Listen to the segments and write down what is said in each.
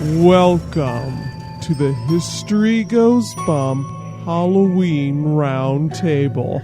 Welcome to the History Goes Bump Halloween Roundtable.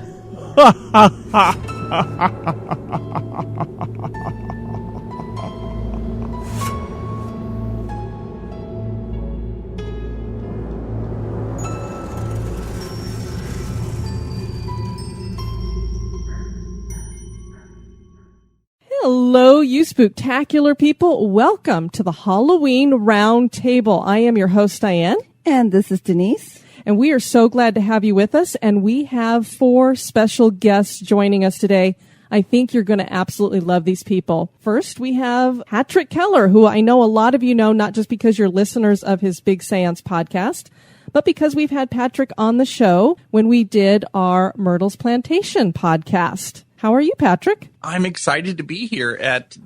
Hello, you spooktacular people. Welcome to the Halloween Roundtable. I am your host, Diane. And this is Denise. And we are so glad to have you with us. And we have 4 special guests joining us today. I think you're going to absolutely love these people. First, we have Patrick Keller, who I know a lot of you know, not just because you're listeners of his Big Seance Podcast, but because we've had Patrick on the show when we did our Myrtle's Plantation podcast. How are you, Patrick? I'm excited to be here at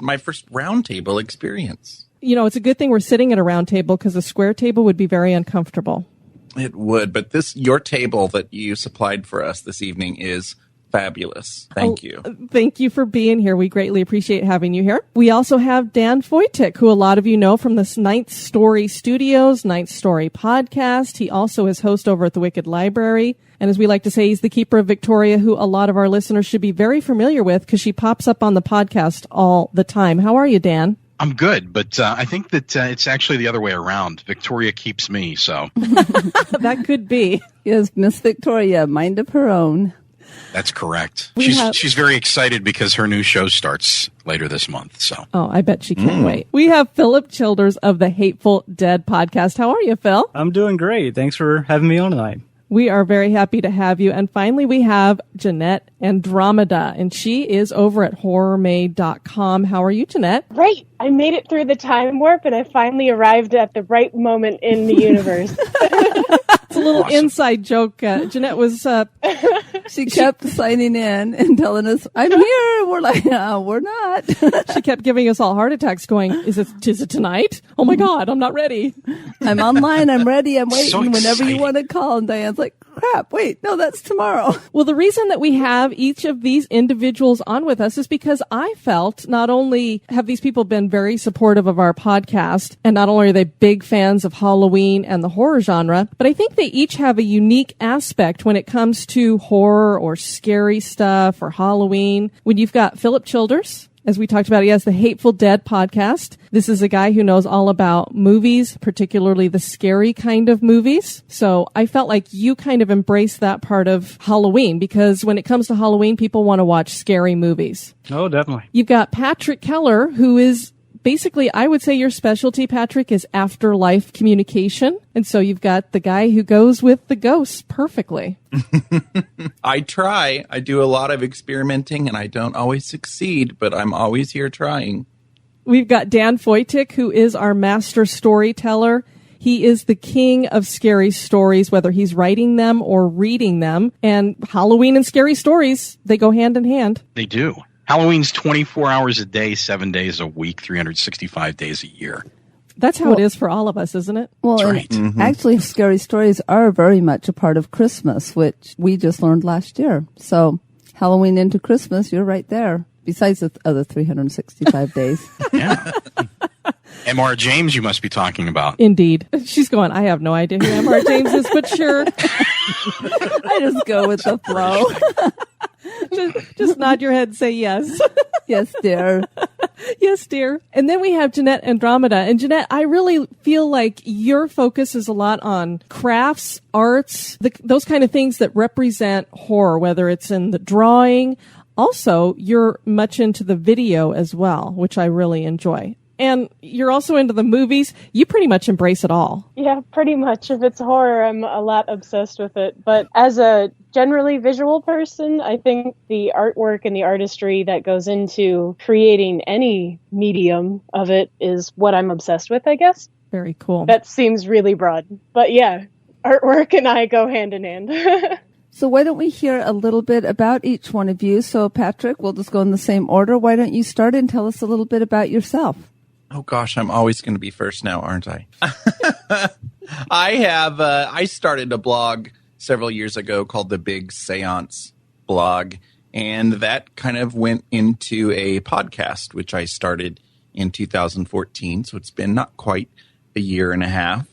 my first roundtable experience. You know, it's a good thing we're sitting at a round table because a square table would be very uncomfortable. It would, but your table that you supplied for us this evening is fabulous. Thank you. Thank you for being here. We greatly appreciate having you here. We also have Dan Foytik, who a lot of you know from the Ninth Story Studios, Ninth Story Podcast. He also is host over at the Wicked Library. And as we like to say, he's the keeper of Victoria, who a lot of our listeners should be very familiar with because she pops up on the podcast all the time. How are you, Dan? I'm good, but I think that it's actually the other way around. Victoria keeps me, so. That could be. Yes, Miss Victoria, mind of her own. That's correct. She's very excited because her new show starts later this month. So. Oh, I bet she can't wait. We have Philip Childers of the Hateful Dead Podcast. How are you, Phil? I'm doing great. Thanks for having me on tonight. We are very happy to have you. And finally, we have Jeanette Andromeda, and she is over at horrormade.com. How are you, Jeanette? Great. I made it through the time warp, and I finally arrived at the right moment in the universe. It's a little inside joke. Jeanette was... She kept signing in and telling us, I'm here. We're like, no, we're not. She kept giving us all heart attacks going, is it tonight? Oh my God, I'm not ready. I'm online. I'm ready. I'm waiting So whenever you want to call. And Diane's like, crap, wait, no, that's tomorrow. Well, the reason that we have each of these individuals on with us is because I felt not only have these people been very supportive of our podcast, and not only are they big fans of Halloween and the horror genre, but I think they each have a unique aspect when it comes to horror or scary stuff or Halloween. When you've got Philip Childers, as we talked about, he has the Hateful Dead Podcast. This is a guy who knows all about movies, particularly the scary kind of movies. So I felt like you kind of embrace that part of Halloween because when it comes to Halloween, people want to watch scary movies. Oh, definitely. You've got Patrick Keller, who is basically, I would say your specialty, Patrick, is afterlife communication. And so you've got the guy who goes with the ghosts perfectly. I try. I do a lot of experimenting, and I don't always succeed, but I'm always here trying. We've got Dan Foytik, who is our master storyteller. He is the king of scary stories, whether he's writing them or reading them. And Halloween and scary stories, they go hand in hand. They do. Halloween's 24 hours a day, 7 days a week, 365 days a year. That's how it is for all of us, isn't it? Well, That's right. And actually, scary stories are very much a part of Christmas, which we just learned last year. So Halloween into Christmas, you're right there, besides the other 365 days. Yeah. M.R. James you must be talking about. Indeed. She's going, I have no idea who M.R. James is, but sure. I just go with the flow. Just nod your head and say yes. Yes, dear. Yes, dear. And then we have Jeanette Andromeda. And Jeanette, I really feel like your focus is a lot on crafts, arts, those kind of things that represent horror, whether it's in the drawing. Also, you're much into the video as well, which I really enjoy. And you're also into the movies. You pretty much embrace it all. Yeah, pretty much. If it's horror, I'm a lot obsessed with it. But as a generally visual person, I think the artwork and the artistry that goes into creating any medium of it is what I'm obsessed with, I guess. Very cool. That seems really broad. But yeah, artwork and I go hand in hand. So why don't we hear a little bit about each one of you? So Patrick, we'll just go in the same order. Why don't you start and tell us a little bit about yourself? Oh, gosh, I'm always going to be first now, aren't I? I started a blog several years ago called the Big Seance blog, and that kind of went into a podcast, which I started in 2014. So it's been not quite a year and a half.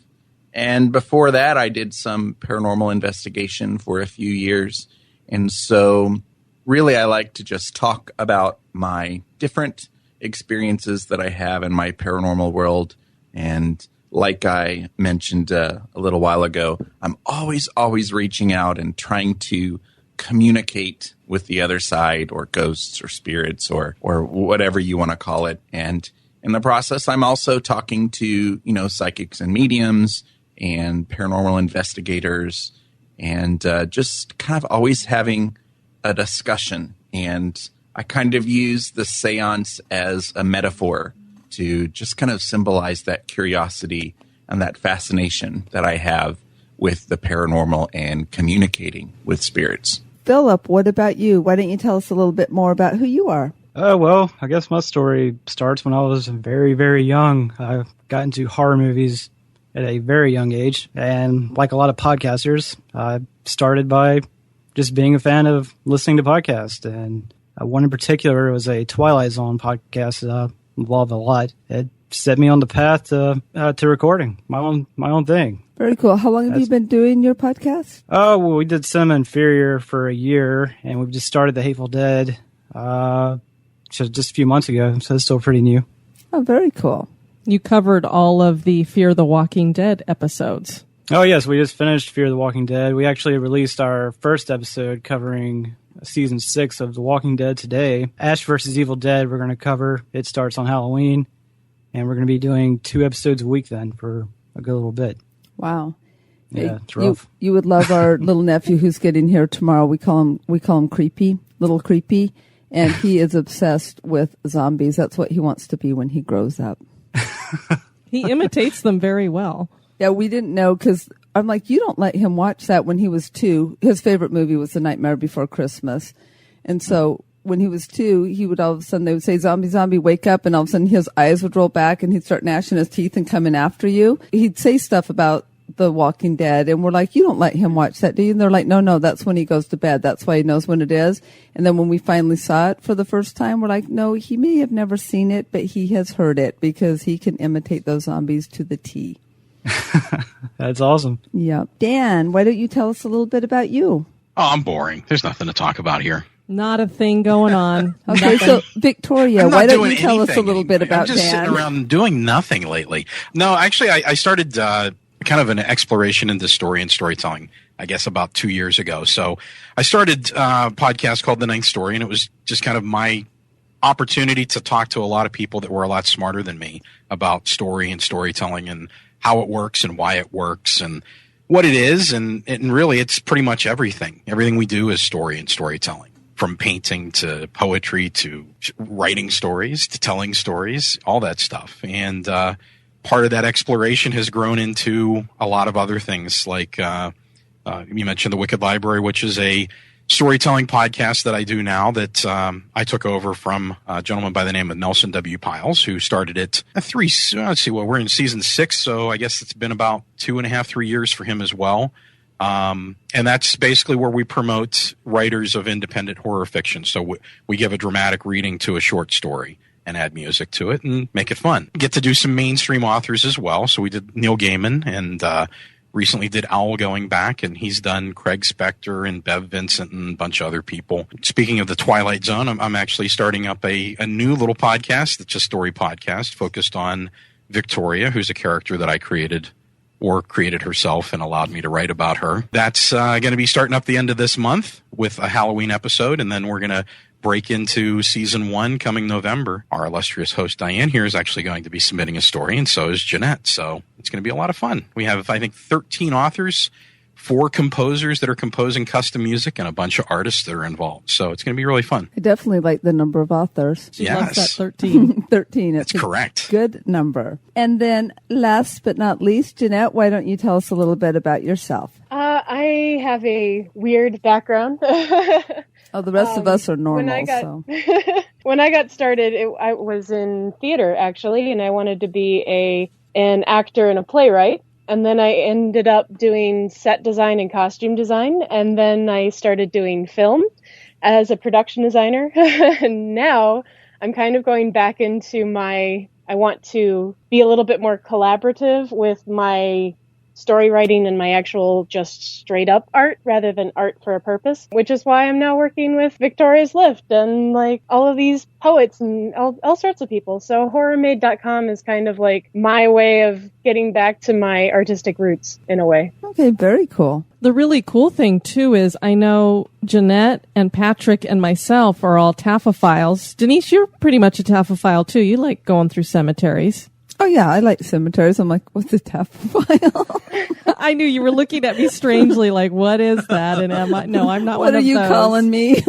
And before that, I did some paranormal investigation for a few years. And so really, I like to just talk about my different experiences that I have in my paranormal world. And like I mentioned a little while ago, I'm always reaching out and trying to communicate with the other side, or ghosts or spirits or whatever you want to call it. And in the process, I'm also talking to, psychics and mediums and paranormal investigators, and just kind of always having a discussion. And I kind of use the seance as a metaphor to just kind of symbolize that curiosity and that fascination that I have with the paranormal and communicating with spirits. Philip, what about you? Why don't you tell us a little bit more about who you are? Well, I guess my story starts when I was very, very young. I got into horror movies at a very young age. And like a lot of podcasters, I started by just being a fan of listening to podcasts. And one in particular was a Twilight Zone podcast that I love a lot. It set me on the path to recording my own thing. Very cool. How long have you been doing your podcast? Oh, well, we did Cinema Inferior for a year, and we've just started the Hateful Dead just a few months ago, so it's still pretty new. Oh, very cool. You covered all of the Fear the Walking Dead episodes. Oh, yes, we just finished Fear the Walking Dead. We actually released our first episode covering season 6 of The Walking Dead today. Ash vs. Evil Dead we're going to cover. It starts on Halloween, and we're going to be doing 2 episodes a week then for a good little bit. Wow. Yeah, it's rough. You would love our little nephew who's getting here tomorrow. We call him Creepy, Little Creepy, and he is obsessed with zombies. That's what he wants to be when he grows up. He imitates them very well. Yeah, we didn't know because I'm like, you don't let him watch that when he was 2. His favorite movie was The Nightmare Before Christmas. And so when he was 2, he would all of a sudden, they would say, zombie, zombie, wake up. And all of a sudden his eyes would roll back and he'd start gnashing his teeth and coming after you. He'd say stuff about The Walking Dead. And we're like, you don't let him watch that, do you? And they're like, no, that's when he goes to bed. That's why he knows when it is. And then when we finally saw it for the first time, we're like, no, he may have never seen it, but he has heard it because he can imitate those zombies to the T. That's awesome. Yeah. Dan, why don't you tell us a little bit about you? Oh, I'm boring. There's nothing to talk about here. Not a thing going on. Okay, so Victoria, why don't you tell us a little bit about Dan? I'm just sitting around doing nothing lately. No, actually, I started kind of an exploration into story and storytelling, I guess, about 2 years ago. So I started a podcast called The Ninth Story, and it was just kind of my opportunity to talk to a lot of people that were a lot smarter than me about story and storytelling and how it works and why it works and what it is. And really, it's pretty much everything. Everything we do is story and storytelling, from painting to poetry to writing stories to telling stories, all that stuff. And part of that exploration has grown into a lot of other things, like you mentioned the Wicked Library, which is a storytelling podcast that I do now that I took over from a gentleman by the name of Nelson W. Piles, who started it we're in season 6, so I guess it's been about 2.5, 3 years for him as well. And that's basically where we promote writers of independent horror fiction. So we give a dramatic reading to a short story and add music to it and make it fun. Get to do some mainstream authors as well. So we did Neil Gaiman and recently did Owl Going Back, and he's done Craig Spector and Bev Vincent and a bunch of other people. Speaking of the Twilight Zone, I'm actually starting up a new little podcast. It's a story podcast focused on Victoria, who's a character that I created herself and allowed me to write about her. That's going to be starting up the end of this month with a Halloween episode, and then we're going to break into season 1 coming November. Our illustrious host Diane here is actually going to be submitting a story, and so is Jeanette. So it's going to be a lot of fun. We have, I think, 13 authors, 4 composers that are composing custom music, and a bunch of artists that are involved. So it's going to be really fun. I definitely like the number of authors. She loves that 13. 13. That's correct. Good number. And then last but not least, Jeanette, why don't you tell us a little bit about yourself? I have a weird background. Oh, the rest of us are normal. When I got started, I was in theater, actually, and I wanted to be an actor and a playwright. And then I ended up doing set design and costume design. And then I started doing film as a production designer. And now I'm kind of going back into my I want to be a little bit more collaborative with my story writing and my actual just straight up art rather than art for a purpose, which is why I'm now working with Victoria's Lift and like all of these poets and all sorts of people. So horrormade.com is kind of like my way of getting back to my artistic roots in a way. Okay, very cool. The really cool thing, too, is I know Jeanette and Patrick and myself are all taphophiles. Denise, you're pretty much a taphophile, too. You like going through cemeteries. Oh, yeah, I like cemeteries. I'm like, what's a taphophile? I knew you were looking at me strangely like, what is that? And I'm not what one of those. What are you calling me?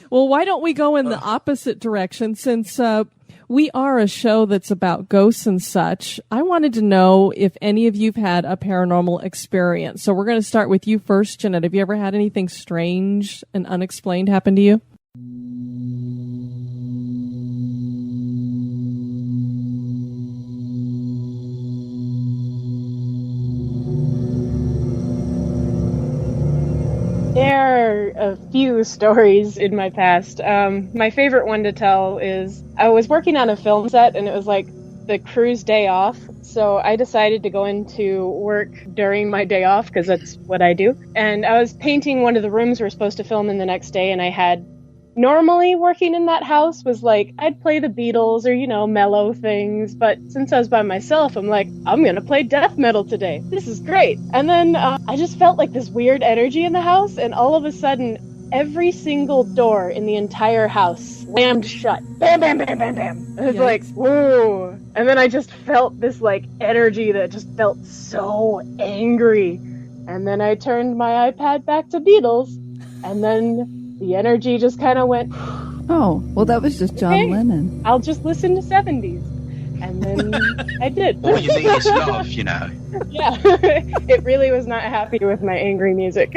Well, why don't we go in the opposite direction since we are a show that's about ghosts and such. I wanted to know if any of you've had a paranormal experience. So we're going to start with you first, Jeanette. Have you ever had anything strange and unexplained happen to you? There are a few stories in my past. My favorite one to tell is I was working on a film set and it was like the crew's day off. So I decided to go into work during my day off because that's what I do. And I was painting one of the rooms we were supposed to film in the next day, and I had normally working in that house was like I'd play the Beatles or, you know, mellow things. But since I was by myself, I'm like, I'm going to play death metal today. This is great. And then I just felt like this weird energy in the house. And all of a sudden, every single door in the entire house slammed shut. Bam, bam, bam, bam, bam. It was like, whoa. And then I just felt this like energy that just felt so angry. And then I turned my iPad back to Beatles. And then the energy just kind of went, oh, well, that was just John Lennon. I'll just listen to 70s. And then I did. All you need is love, you know. Yeah. It really was not happy with my angry music.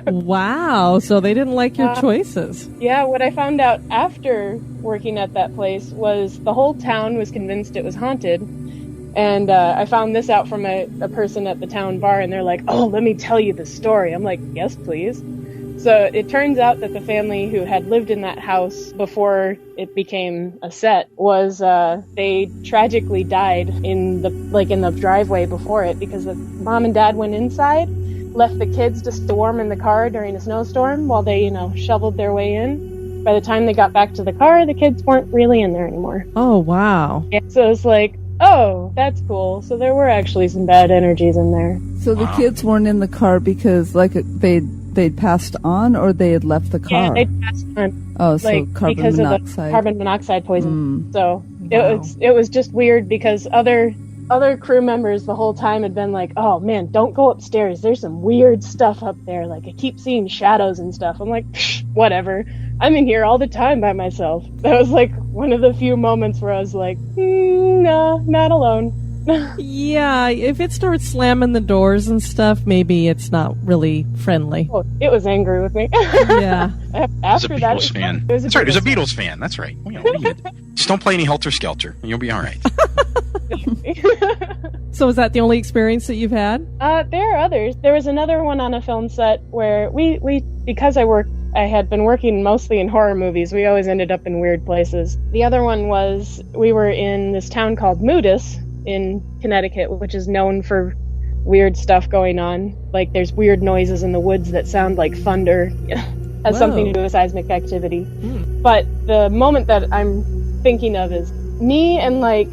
Wow. So they didn't like your choices. Yeah, what I found out after working at that place was the whole town was convinced it was haunted. And I found this out from a person at the town bar, and they're like, oh, let me tell you the story. I'm like, yes, please. So it turns out that the family who had lived in that house before it became a set was they tragically died in the driveway before it because the mom and dad went inside, left the kids to storm in the car during a snowstorm while they, shoveled their way in. By the time they got back to the car, the kids weren't really in there anymore. Oh, wow. Yeah, so it's like, oh, that's cool. So there were actually some bad energies in there. So the kids weren't in the car because they'd passed on, or they had left the car? Yeah, they'd passed on. Oh, so carbon because monoxide. of the carbon monoxide poison. So it was just weird because other crew members the whole time had been like, oh man, don't go upstairs. There's some weird stuff up there. Like I keep seeing shadows and stuff. I'm like, whatever. I'm in here all the time by myself. That was like one of the few moments where I was like, no, not alone. Yeah, if it starts slamming the doors and stuff, maybe it's not really friendly. Oh, it was angry with me. Yeah. After that, Beatles fan. That's right. It was a Beatles fan. That's right. Just don't play any Helter Skelter, and you'll be all right. So is that the only experience that you've had? There are others. There was another one on a film set where we because I had been working mostly in horror movies. We always ended up in weird places. The other one was we were in this town called Moodus in Connecticut, which is known for weird stuff going on. Like there's weird noises in the woods that sound like thunder. Has something to do with seismic activity. But the moment that I'm thinking of is me and like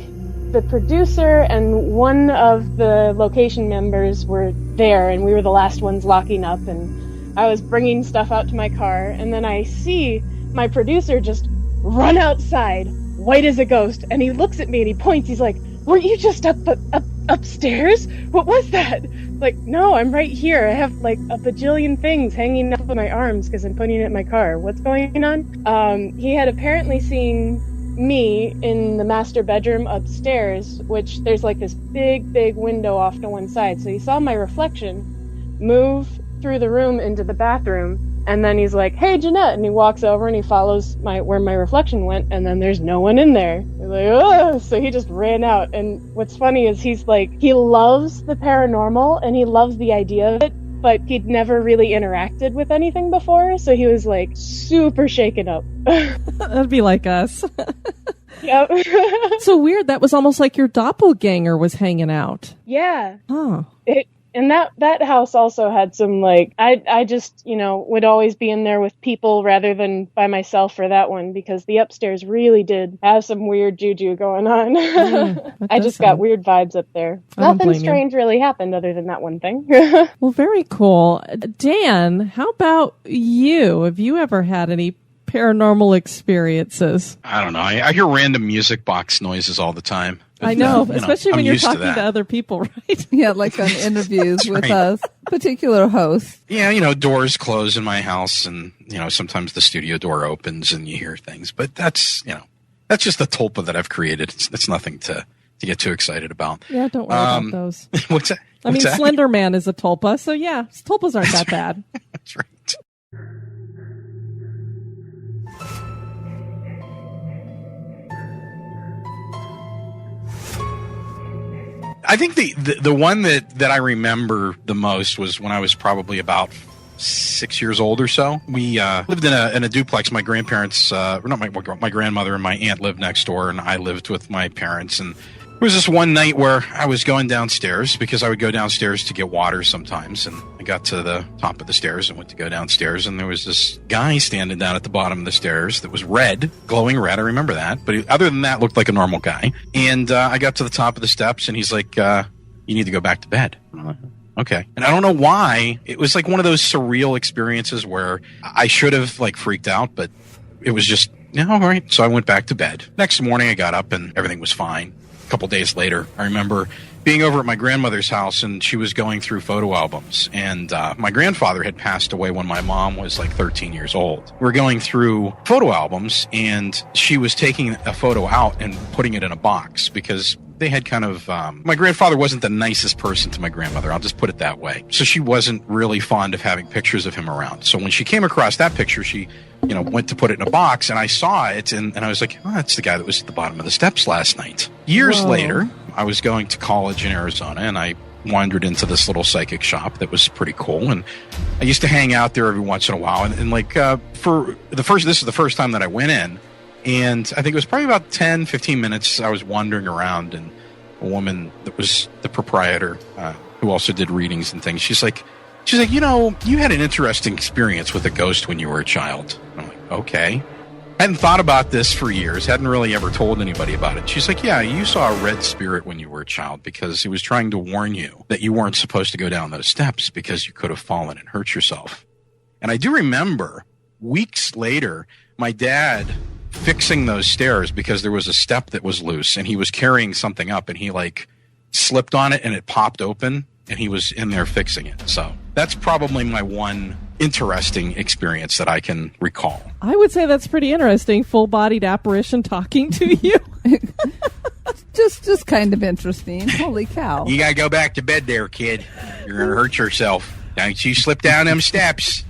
the producer and one of the location members were there, and we were the last ones locking up, and I was bringing stuff out to my car, and then I see my producer just run outside, white as a ghost, and he looks at me and he points. He's like, weren't you just upstairs? What was that? Like, no, I'm right here. I have like a bajillion things hanging up on my arms because I'm putting it in my car. What's going on? He had apparently seen me in the master bedroom upstairs, which there's like this big window off to one side. So he saw my reflection move through the room into the bathroom. And then he's like, hey, Jeanette. And he walks over and he follows where my reflection went. And then there's no one in there. He's like, oh, so he just ran out. And what's funny is he's like, he loves the paranormal and he loves the idea of it, but he'd never really interacted with anything before. So he was like super shaken up. That'd be like us. Yep. So weird. That was almost like your doppelganger was hanging out. Yeah. Huh. And that house also had some, like, I just, would always be in there with people rather than by myself for that one, because the upstairs really did have some weird juju going on. I just got weird vibes up there. Nothing strange really happened other than that one thing. Well, very cool. Dan, how about you? Have you ever had any paranormal experiences? I don't know. I hear random music box noises all the time. I know, especially when you're talking to other people, right? Yeah, like on interviews with a particular host. Yeah, doors close in my house, and sometimes the studio door opens and you hear things. But that's just the tulpa that I've created. It's nothing to get too excited about. Yeah, don't worry about those. What's that? I mean, Slender Man is a tulpa, so yeah, tulpas aren't that bad. That's right. I think the one that I remember the most was when I was probably about 6 years old or so. We lived in a duplex. My grandparents, my grandmother and my aunt lived next door, and I lived with my parents. And there was this one night where I was going downstairs because I would go downstairs to get water sometimes. And I got to the top of the stairs and went to go downstairs, and there was this guy standing down at the bottom of the stairs that was red, glowing red. I remember that. But other than that, looked like a normal guy. And I got to the top of the steps, and he's like, you need to go back to bed. And I'm like, okay. And I don't know why. It was like one of those surreal experiences where I should have freaked out, but it was just, all right. So I went back to bed. Next morning, I got up and everything was fine. A couple days later, I remember being over at my grandmother's house, and she was going through photo albums. And my grandfather had passed away when my mom was 13 years old. We were going through photo albums, and she was taking a photo out and putting it in a box because they had kind of, my grandfather wasn't the nicest person to my grandmother. I'll just put it that way. So she wasn't really fond of having pictures of him around. So when she came across that picture, she, went to put it in a box, and I saw it, and I was like, oh, that's the guy that was at the bottom of the steps last night. Years later, I was going to college in Arizona, and I wandered into this little psychic shop that was pretty cool, and I used to hang out there every once in a while, and this is the first time that I went in, and I think it was probably about 10, 15 minutes I was wandering around, and a woman that was the proprietor, who also did readings and things, she's like, you had an interesting experience with a ghost when you were a child. I'm like, okay. I hadn't thought about this for years, hadn't really ever told anybody about it. She's like, yeah, you saw a red spirit when you were a child because he was trying to warn you that you weren't supposed to go down those steps because you could have fallen and hurt yourself. And I do remember weeks later, my dad fixing those stairs because there was a step that was loose and he was carrying something up and he slipped on it and it popped open and he was in there fixing it. So that's probably my one interesting experience that I can recall. I would say that's pretty interesting. Full-bodied apparition talking to you. just kind of interesting. Holy cow. You gotta go back to bed there, kid. You're gonna hurt yourself. Don't you slip down them steps.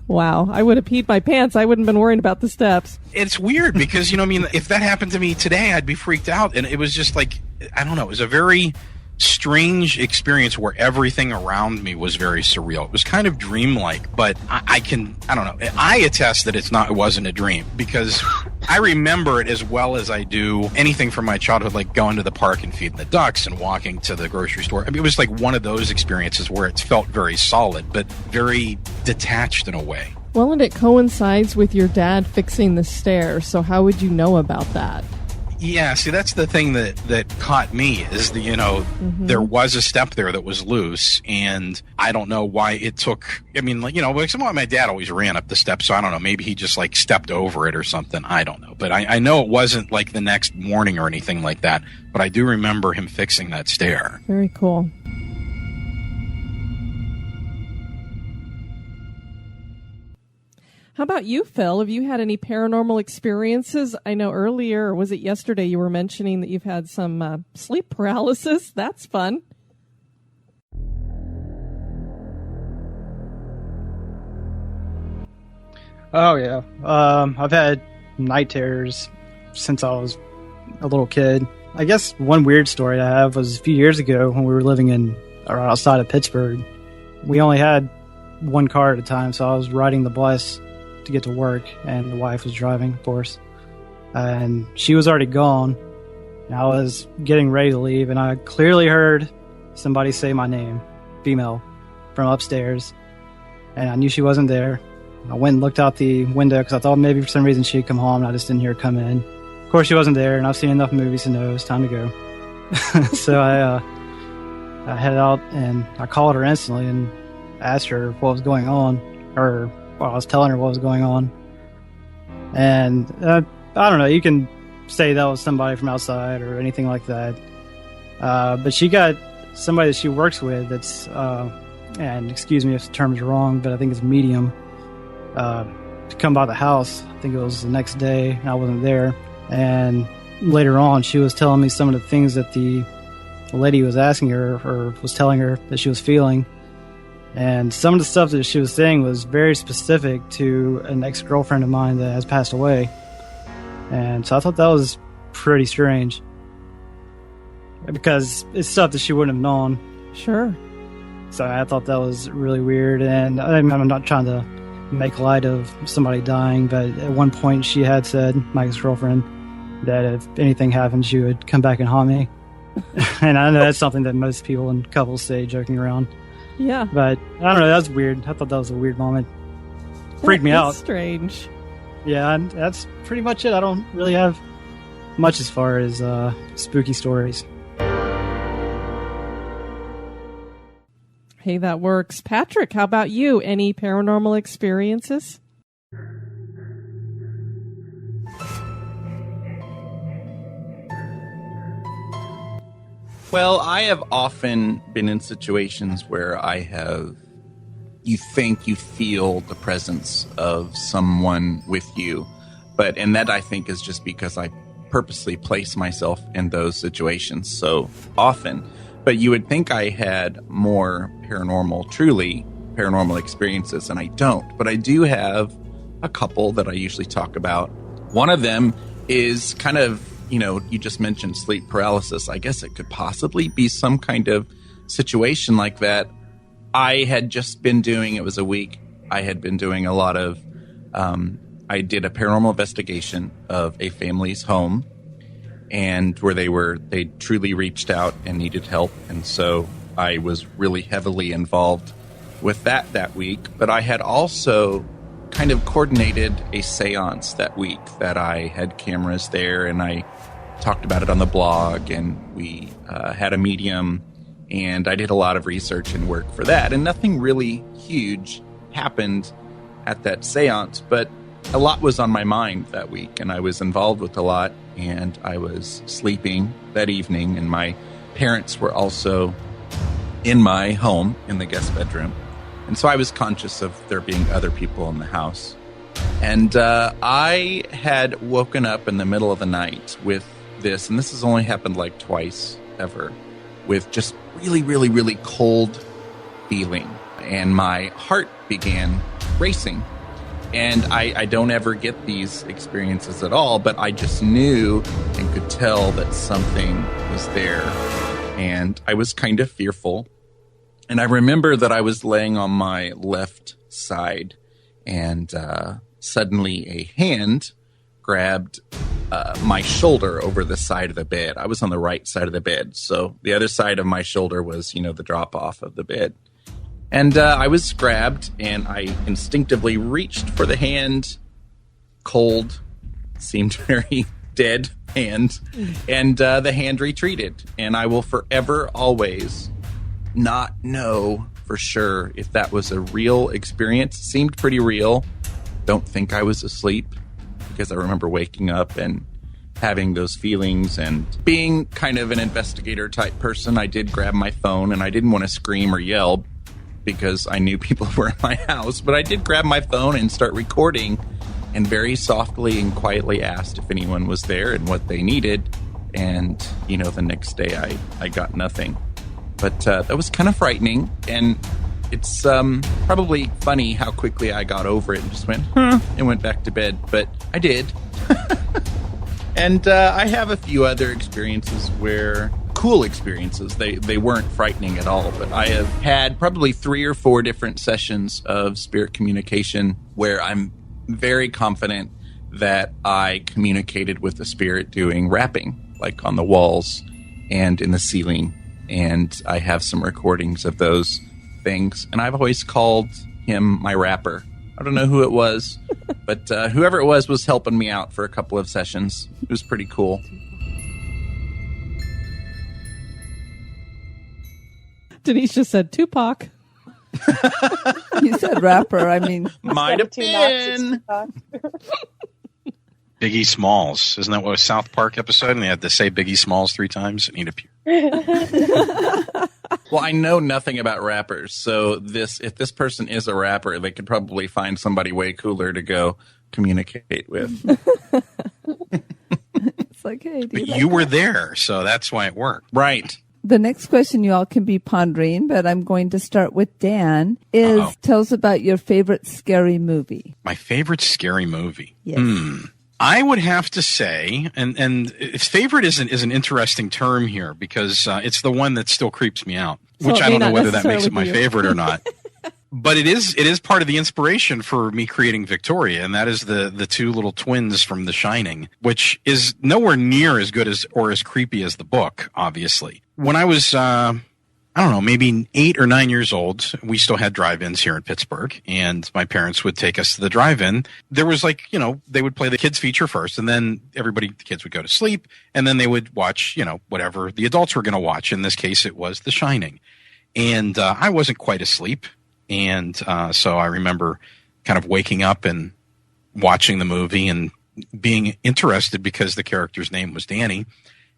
Wow. I would have peed my pants. I wouldn't have been worrying about the steps. It's weird because, if that happened to me today, I'd be freaked out. And it was just I don't know, it was a very strange experience where everything around me was very surreal. It was kind of dreamlike, but I don't know. I attest that it wasn't a dream because I remember it as well as I do anything from my childhood, like going to the park and feeding the ducks and walking to the grocery store. I mean, it was like one of those experiences where it felt very solid, but very detached in a way. Well, and it coincides with your dad fixing the stairs, so how would you know about that? Yeah, see, that's the thing that caught me is there was a step there that was loose, and I don't know why it took. I mean, my dad always ran up the steps, so I don't know. Maybe he just stepped over it or something. I don't know, but I know it wasn't the next morning or anything like that. But I do remember him fixing that stair. Very cool. How about you, Phil? Have you had any paranormal experiences? I know earlier, or was it yesterday, you were mentioning that you've had some sleep paralysis. That's fun. Oh, yeah. I've had night terrors since I was a little kid. I guess one weird story I have was a few years ago when we were living outside of Pittsburgh. We only had one car at a time, so I was riding the bus to get to work, and the wife was driving, of course. and she was already gone. And I was getting ready to leave, and I clearly heard somebody say my name, female, from upstairs, and I knew she wasn't there. I went and looked out the window because I thought maybe for some reason she'd come home, and I just didn't hear her come in. Of course, she wasn't there, and I've seen enough movies to know it was time to go. So I headed out, and I called her instantly and asked her what was going on, or I was telling her what was going on. And I don't know, you can say that was somebody from outside or anything like that. But she got somebody that she works with that's, and excuse me if the term is wrong, but I think it's medium, to come by the house. I think it was the next day, and I wasn't there. And later on, she was telling me some of the things that the lady was asking her, or was telling her that she was feeling. And some of the stuff that she was saying was very specific to an ex-girlfriend of mine that has passed away. And so I thought that was pretty strange, because it's stuff that she wouldn't have known. Sure. So I thought that was really weird. And I'm not trying to make light of somebody dying, but at one point she had said, my ex-girlfriend, that if anything happened, she would come back and haunt me. And I know that's something that most people and couples say joking around. Yeah. But I don't know, that's weird. I thought that was a weird moment. Freaked me out. Strange. Yeah, and that's pretty much it. I don't really have much as far as spooky stories. Hey, that works. Patrick, how about you? Any paranormal experiences? Well, I have often been in situations where you think you feel the presence of someone with you. And that I think is just because I purposely place myself in those situations so often. But you would think I had more truly paranormal experiences, and I don't. But I do have a couple that I usually talk about. One of them is kind of, you just mentioned sleep paralysis. I guess it could possibly be some kind of situation like that. I had just been doing, it was a week, I had been doing a lot of, I did a paranormal investigation of a family's home, and where they truly reached out and needed help. And so I was really heavily involved with that week. But I had also kind of coordinated a seance that week, that I had cameras there, and I talked about it on the blog, and we had a medium, and I did a lot of research and work for that. And nothing really huge happened at that seance, but a lot was on my mind that week, and I was involved with a lot, and I was sleeping that evening, and my parents were also in my home in the guest bedroom. And so I was conscious of there being other people in the house. And I had woken up in the middle of the night with this, and this has only happened like twice ever, with just really, really, really cold feeling. And my heart began racing. And I don't ever get these experiences at all, but I just knew and could tell that something was there. And I was kind of fearful. And I remember that I was laying on my left side, and suddenly a hand grabbed my shoulder over the side of the bed. I was on the right side of the bed, so the other side of my shoulder was, the drop off of the bed. And I was grabbed, and I instinctively reached for the hand. Cold, seemed very dead hand, and the hand retreated. And I will forever, always not know for sure if that was a real experience. It seemed pretty real. Don't think I was asleep, because I remember waking up and having those feelings. And being kind of an investigator type person, I did grab my phone, and I didn't want to scream or yell because I knew people were in my house, but I did grab my phone and start recording, and very softly and quietly asked if anyone was there and what they needed. And, the next day I got nothing. But that was kind of frightening, and it's probably funny how quickly I got over it and just went, and went back to bed. But I did. And I have a few other experiences where, cool experiences, they weren't frightening at all, but I have had probably 3 or 4 different sessions of spirit communication where I'm very confident that I communicated with the spirit doing rapping, like on the walls and in the ceiling. And I have some recordings of those things. And I've always called him my rapper. I don't know who it was, but whoever it was helping me out for a couple of sessions. It was pretty cool. Denise just said Tupac. You said rapper. I mean, might have been. Biggie Smalls. Isn't that what was South Park episode? And they had to say Biggie Smalls 3 times and he'd appear. Well, I know nothing about rappers, so if this person is a rapper, they could probably find somebody way cooler to go communicate with. it's like, hey, but you were there, so that's why it worked. Right. The next question you all can be pondering, but I'm going to start with Dan, is tell us about your favorite scary movie. My favorite scary movie? Yes. I would have to say, and favorite is an interesting term here because it's the one that still creeps me out, which I don't know whether that makes it my favorite or not. But it is part of the inspiration for me creating Victoria, and that is the 2 little twins from The Shining, which is nowhere near as good as or as creepy as the book, obviously. When I was, I don't know, maybe 8 or 9 years old, we still had drive-ins here in Pittsburgh, and my parents would take us to the drive-in. There was they would play the kids' feature first, and then the kids would go to sleep, and then they would watch, whatever the adults were going to watch. In this case, it was The Shining. And I wasn't quite asleep. And so I remember kind of waking up and watching the movie and being interested because the character's name was Danny.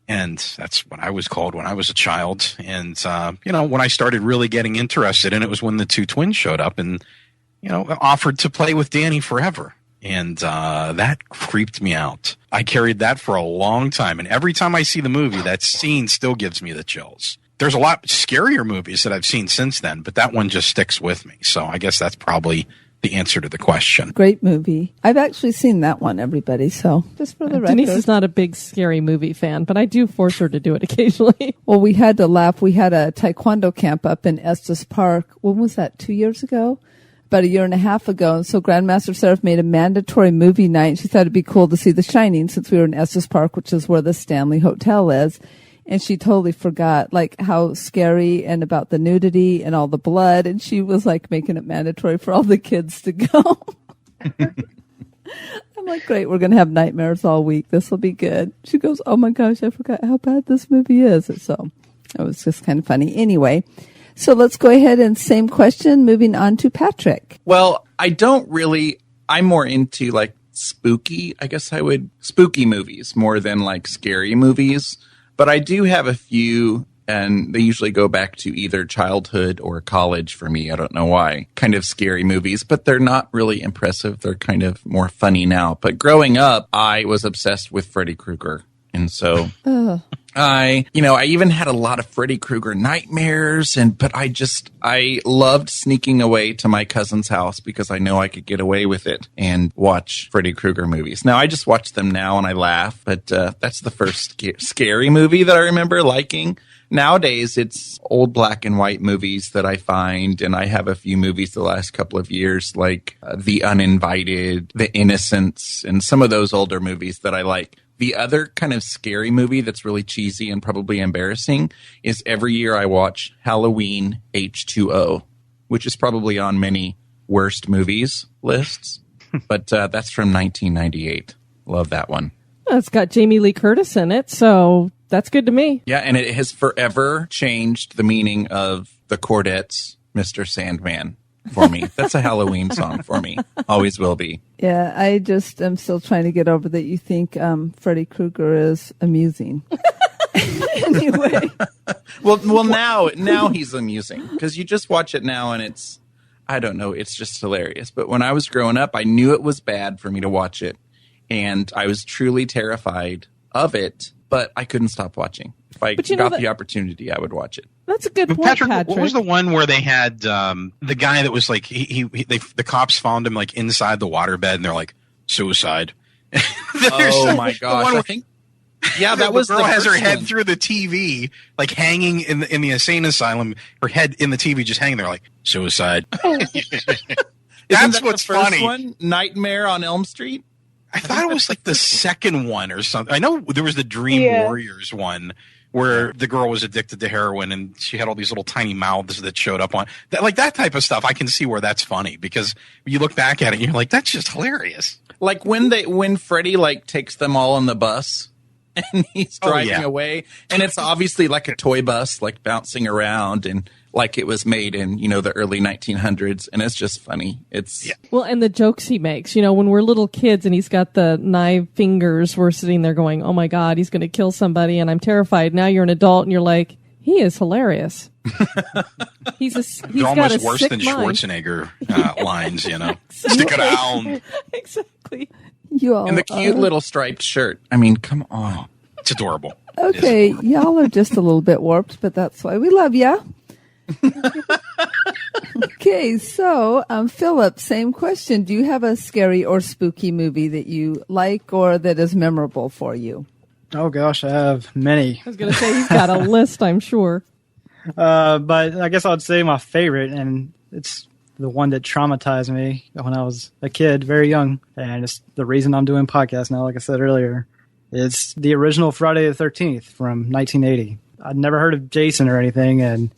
And that's what I was called when I was a child. And, when I started really getting interested in it was when the 2 twins showed up and, offered to play with Danny forever. And that creeped me out. I carried that for a long time. And every time I see the movie, that scene still gives me the chills. There's a lot scarier movies that I've seen since then, but that one just sticks with me. So I guess that's probably the answer to the question. Great movie. I've actually seen that one, everybody. So just for the record. Denise is not a big scary movie fan, but I do force her to do it occasionally. Well, we had to laugh. We had a taekwondo camp up in Estes Park. When was that? 2 years ago? About a year and a half ago. And so Grandmaster Seraph made a mandatory movie night. She thought it'd be cool to see The Shining since we were in Estes Park, which is where the Stanley Hotel is. And she totally forgot, how scary and about the nudity and all the blood. And she was, making it mandatory for all the kids to go. I'm like, great, we're going to have nightmares all week. This will be good. She goes, oh, my gosh, I forgot how bad this movie is. So it was just kind of funny. Anyway, so let's go ahead and same question, moving on to Patrick. Well, I'm more into, spooky movies more than, scary movies. But I do have a few, and they usually go back to either childhood or college for me. I don't know why. Kind of scary movies, but they're not really impressive. They're kind of more funny now. But growing up, I was obsessed with Freddy Krueger. And so I even had a lot of Freddy Krueger nightmares, but I loved sneaking away to my cousin's house because I know I could get away with it and watch Freddy Krueger movies. Now I just watch them now and I laugh, but that's the first scary movie that I remember liking. Nowadays, it's old black and white movies that I find, and I have a few movies the last couple of years, like The Uninvited, The Innocents, and some of those older movies that I like. The other kind of scary movie that's really cheesy and probably embarrassing is every year I watch Halloween H2O, which is probably on many worst movies lists, but that's from 1998. Love that one. Well, it's got Jamie Lee Curtis in it, so that's good to me. Yeah, and it has forever changed the meaning of the Chordettes' Mr. Sandman for me. That's a Halloween song for me. Always will be. Yeah, I just am still trying to get over that you think Freddy Krueger is amusing. Anyway. Well, now he's amusing because you just watch it now and it's just hilarious. But when I was growing up, I knew it was bad for me to watch it. And I was truly terrified of it, but I couldn't stop watching. If I got the opportunity, I would watch it. That's a good point, Patrick. Patrick. What was the one where they had the guy that was like the cops found him like inside the waterbed and they're like suicide. Oh my gosh! I think that was the girl has her head one. through the TV, like hanging in the insane asylum. Her head in the TV, just hanging there, like suicide. That's what's the first funny. One, Nightmare on Elm Street. I thought it was like the second one or something. I know there was the Dream Warriors one where the girl was addicted to heroin and she had all these little tiny mouths that showed up on that, like that type of stuff. I can see where that's funny because you look back at it and you're like, that's just hilarious. Like when Freddy like takes them all on the bus and he's driving away, and it's obviously like a toy bus, like bouncing around and like it was made in, the early 1900s, and it's just funny. Well, and the jokes he makes, when we're little kids and he's got the knife fingers, we're sitting there going, oh my God, he's going to kill somebody and I'm terrified. Now you're an adult and you're like, he is hilarious. He's They're got almost a worse sick than mind. Schwarzenegger lines, Stick it out. Exactly. You all and the cute little striped shirt. I mean, come on. It's adorable. Okay, y'all are just a little bit warped, but that's why we love ya. Okay, so Philip, same question. Do you have a scary or spooky movie that you like or that is memorable for you? Oh gosh, I have many. I was going to say he's got a list, I'm sure. But I guess I'd say my favorite, and it's the one that traumatized me when I was a kid, very young, and it's the reason I'm doing podcasts now, like I said earlier. It's the original Friday the 13th from 1980. I'd never heard of Jason or anything, and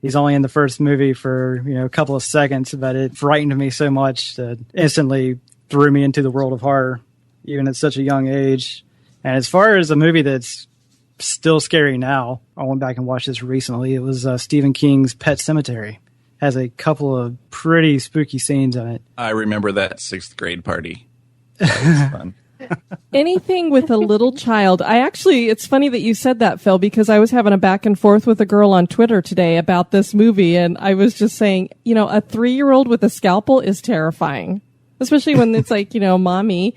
he's only in the first movie for a couple of seconds, but it frightened me so much that instantly threw me into the world of horror, even at such a young age. And as far as a movie that's still scary now, I went back and watched this recently. It was Stephen King's Pet Sematary. Has a couple of pretty spooky scenes in it. I remember that 6th grade party. That was fun. Anything with a little child. It's funny that you said that, Phil, because I was having a back and forth with a girl on Twitter today about this movie, and I was just saying, a 3-year-old with a scalpel is terrifying, especially when it's like, mommy.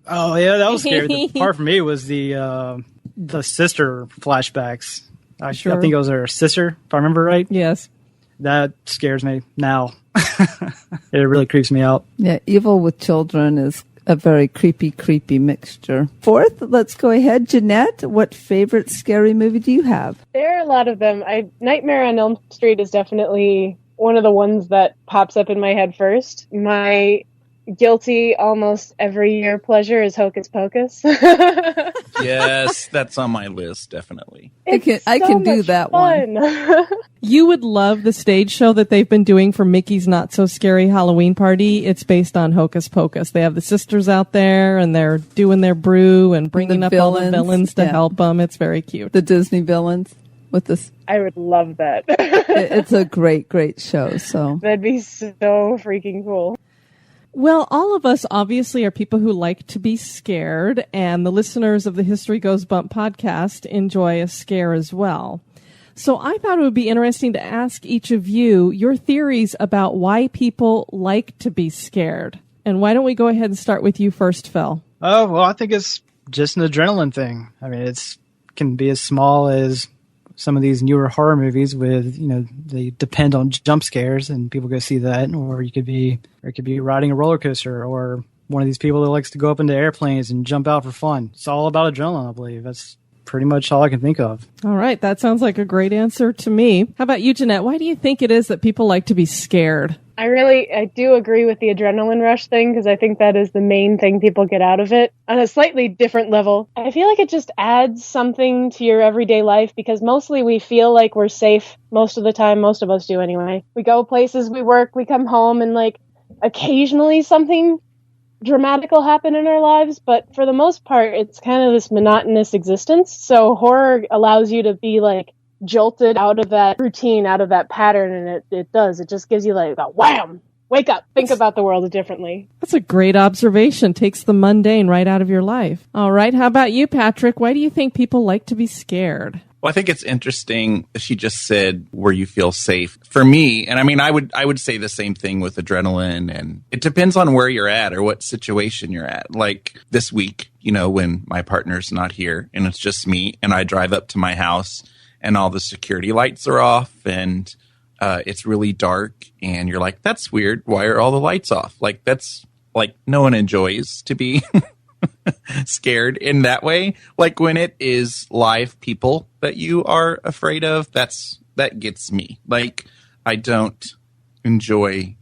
Oh yeah, that was scary. The part for me was the sister flashbacks. I think it was her sister, if I remember right. Yes. That scares me now. It really creeps me out. Yeah, evil with children is a very creepy mixture. Fourth, let's go ahead. Jeanette, what favorite scary movie do you have? There are a lot of them. Nightmare on Elm Street is definitely one of the ones that pops up in my head first. My guilty almost every year pleasure is Hocus Pocus. Yes, that's on my list, definitely. I can do that one. You would love the stage show that they've been doing for Mickey's Not So Scary Halloween Party. It's based on Hocus Pocus. They have the sisters out there and they're doing their brew and bringing up all the villains to help them. It's very cute. The Disney villains with this. I would love that. It's a great show. So that'd be so freaking cool. Well, all of us obviously are people who like to be scared, and the listeners of the History Goes Bump podcast enjoy a scare as well. So I thought it would be interesting to ask each of you your theories about why people like to be scared. And why don't we go ahead and start with you first, Phil? Oh, well, I think it's just an adrenaline thing. I mean, it can be as small as some of these newer horror movies with, they depend on jump scares and people go see that. Or it could be riding a roller coaster, or one of these people that likes to go up into airplanes and jump out for fun. It's all about adrenaline, I believe. That's pretty much all I can think of. All right. That sounds like a great answer to me. How about you, Jeanette? Why do you think it is that people like to be scared? I do agree with the adrenaline rush thing, because I think that is the main thing people get out of it. On a slightly different level, I feel like it just adds something to your everyday life, because mostly we feel like we're safe most of the time. Most of us do anyway. We go places, we work, we come home, and occasionally something dramatic will happen in our lives, but for the most part, it's kind of this monotonous existence. So horror allows you to be jolted out of that routine, out of that pattern, and it just gives you a wham, wake up, think about the world differently. That's a great observation. Takes the mundane right out of your life. All right, how about you, Patrick? Why do you think people like to be scared? Well, I think it's interesting. She just said where you feel safe. For me, and I mean, I would say the same thing with adrenaline, and it depends on where you're at or what situation you're at. Like this week, when my partner's not here and it's just me, and I drive up to my house and all the security lights are off and it's really dark, and you're like, that's weird. Why are all the lights off? That's no one enjoys to be scared in that way. When it is live people that you are afraid of, that gets me. I don't enjoy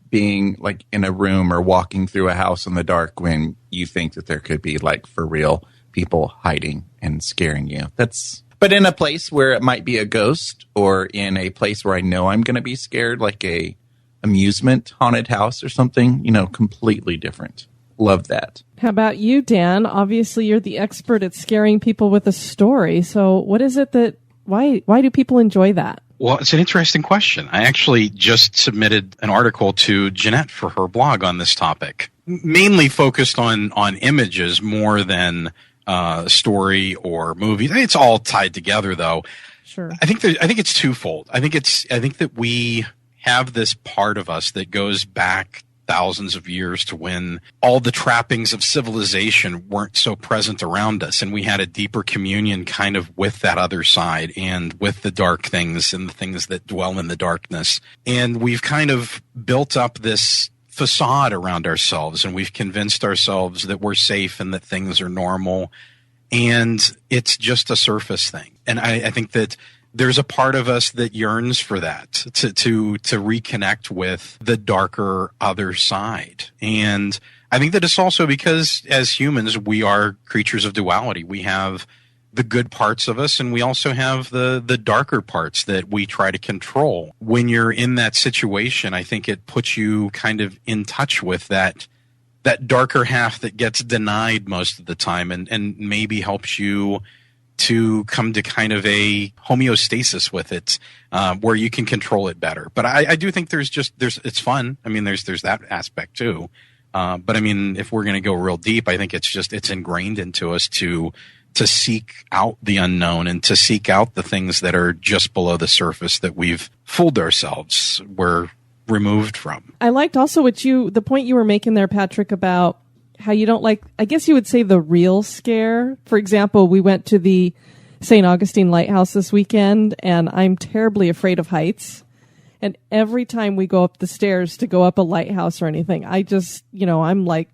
being like in a room or walking through a house in the dark when you think that there could be like for real people hiding and scaring you. But in a place where it might be a ghost, or in a place where I know I'm going to be scared, like a amusement haunted house or something, completely different. Love that. How about you, Dan? Obviously, you're the expert at scaring people with a story. So what is it why do people enjoy that? Well, it's an interesting question. I actually just submitted an article to Jeanette for her blog on this topic, mainly focused on images more than story or movie. It's all tied together, though. Sure. I think it's twofold. I think that we have this part of us that goes back thousands of years to when all the trappings of civilization weren't so present around us, and we had a deeper communion kind of with that other side and with the dark things and the things that dwell in the darkness. And we've kind of built up this facade around ourselves, and we've convinced ourselves that we're safe and that things are normal, and it's just a surface thing. And I think that there's a part of us that yearns for that, to reconnect with the darker other side. And I think that it's also because as humans, we are creatures of duality. We have the good parts of us, and we also have the darker parts that we try to control. When you're in that situation, I think it puts you kind of in touch with that darker half that gets denied most of the time, and maybe helps you to come to kind of a homeostasis with it, where you can control it better. But I do think it's fun. I mean, there's that aspect too. But I mean, if we're going to go real deep, I think it's ingrained into us to seek out the unknown and to seek out the things that are just below the surface that we've fooled ourselves we're removed from. I liked also the point you were making there, Patrick, about how you don't like, I guess you would say, the real scare. For example, we went to the St. Augustine Lighthouse this weekend, and I'm terribly afraid of heights. And every time we go up the stairs to go up a lighthouse or anything, I just, I'm like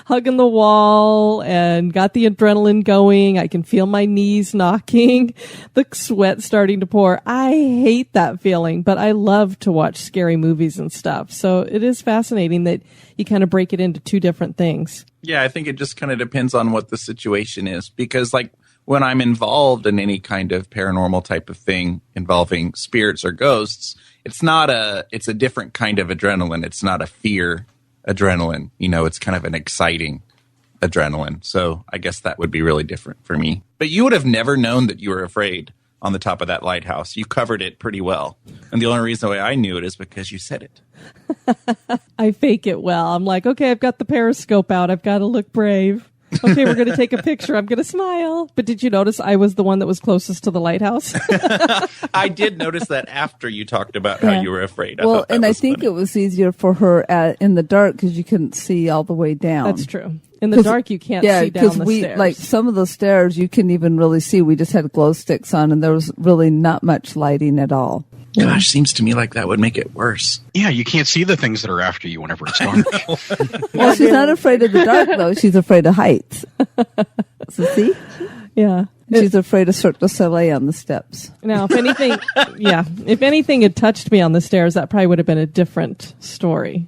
hugging the wall and got the adrenaline going. I can feel my knees knocking, the sweat starting to pour. I hate that feeling, but I love to watch scary movies and stuff. So it is fascinating that you kind of break it into two different things. Yeah, I think it just kind of depends on what the situation is, because like when I'm involved in any kind of paranormal type of thing involving spirits or ghosts, it's a different kind of adrenaline. It's not a fear adrenaline. It's kind of an exciting adrenaline. So I guess that would be really different for me. But you would have never known that you were afraid on the top of that lighthouse. You covered it pretty well. And the only reason why I knew it is because you said it. I fake it well. I'm like, okay, I've got the periscope out. I've got to look brave. Okay, we're going to take a picture. I'm going to smile. But did you notice I was the one that was closest to the lighthouse? I did notice that after you talked about how you were afraid. I think it was easier for her in the dark because you couldn't see all the way down. That's true. In the dark, you can't see down the stairs. Like some of the stairs, you couldn't even really see. We just had glow sticks on, and there was really not much lighting at all. Gosh, seems to me like that would make it worse. Yeah, you can't see the things that are after you whenever it's dark. Well, she's not afraid of the dark, though. She's afraid of heights. So see? Yeah. She's afraid of Cirque du Soleil on the steps. Now, if anything had touched me on the stairs, that probably would have been a different story.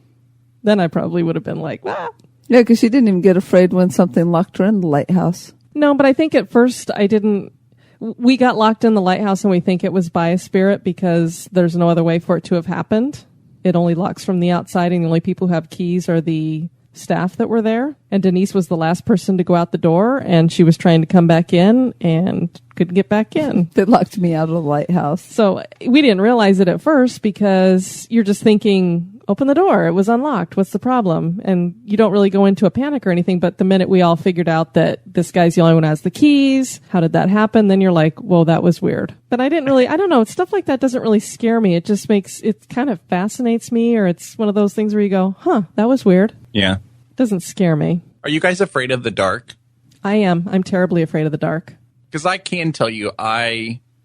Then I probably would have been like, ah. Yeah, because she didn't even get afraid when something locked her in the lighthouse. No, but I think at first I didn't. We got locked in the lighthouse and we think it was by a spirit because there's no other way for it to have happened. It only locks from the outside, and the only people who have keys are the staff that were there. And Denise was the last person to go out the door, and she was trying to come back in and couldn't get back in. They locked me out of the lighthouse. So we didn't realize it at first because you're just thinking, open the door. It was unlocked. What's the problem? And you don't really go into a panic or anything. But the minute we all figured out that this guy's the only one who has the keys, how did that happen? Then you're like, well, that was weird. But I don't know. Stuff like that doesn't really scare me. It just it kind of fascinates me, or it's one of those things where you go, huh, that was weird. Yeah. It doesn't scare me. Are you guys afraid of the dark? I am. I'm terribly afraid of the dark. Because I can tell you,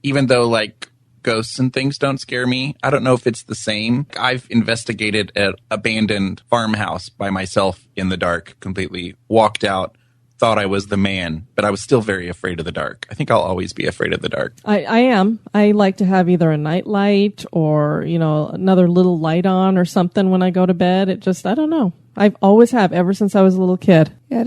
even though like ghosts and things don't scare me, I don't know if it's the same. I've investigated an abandoned farmhouse by myself in the dark, completely walked out, thought I was the man, but I was still very afraid of the dark. I think I'll always be afraid of the dark. I am. I like to have either a night light or, another little light on or something when I go to bed. I don't know. I've always have ever since I was a little kid. Yeah,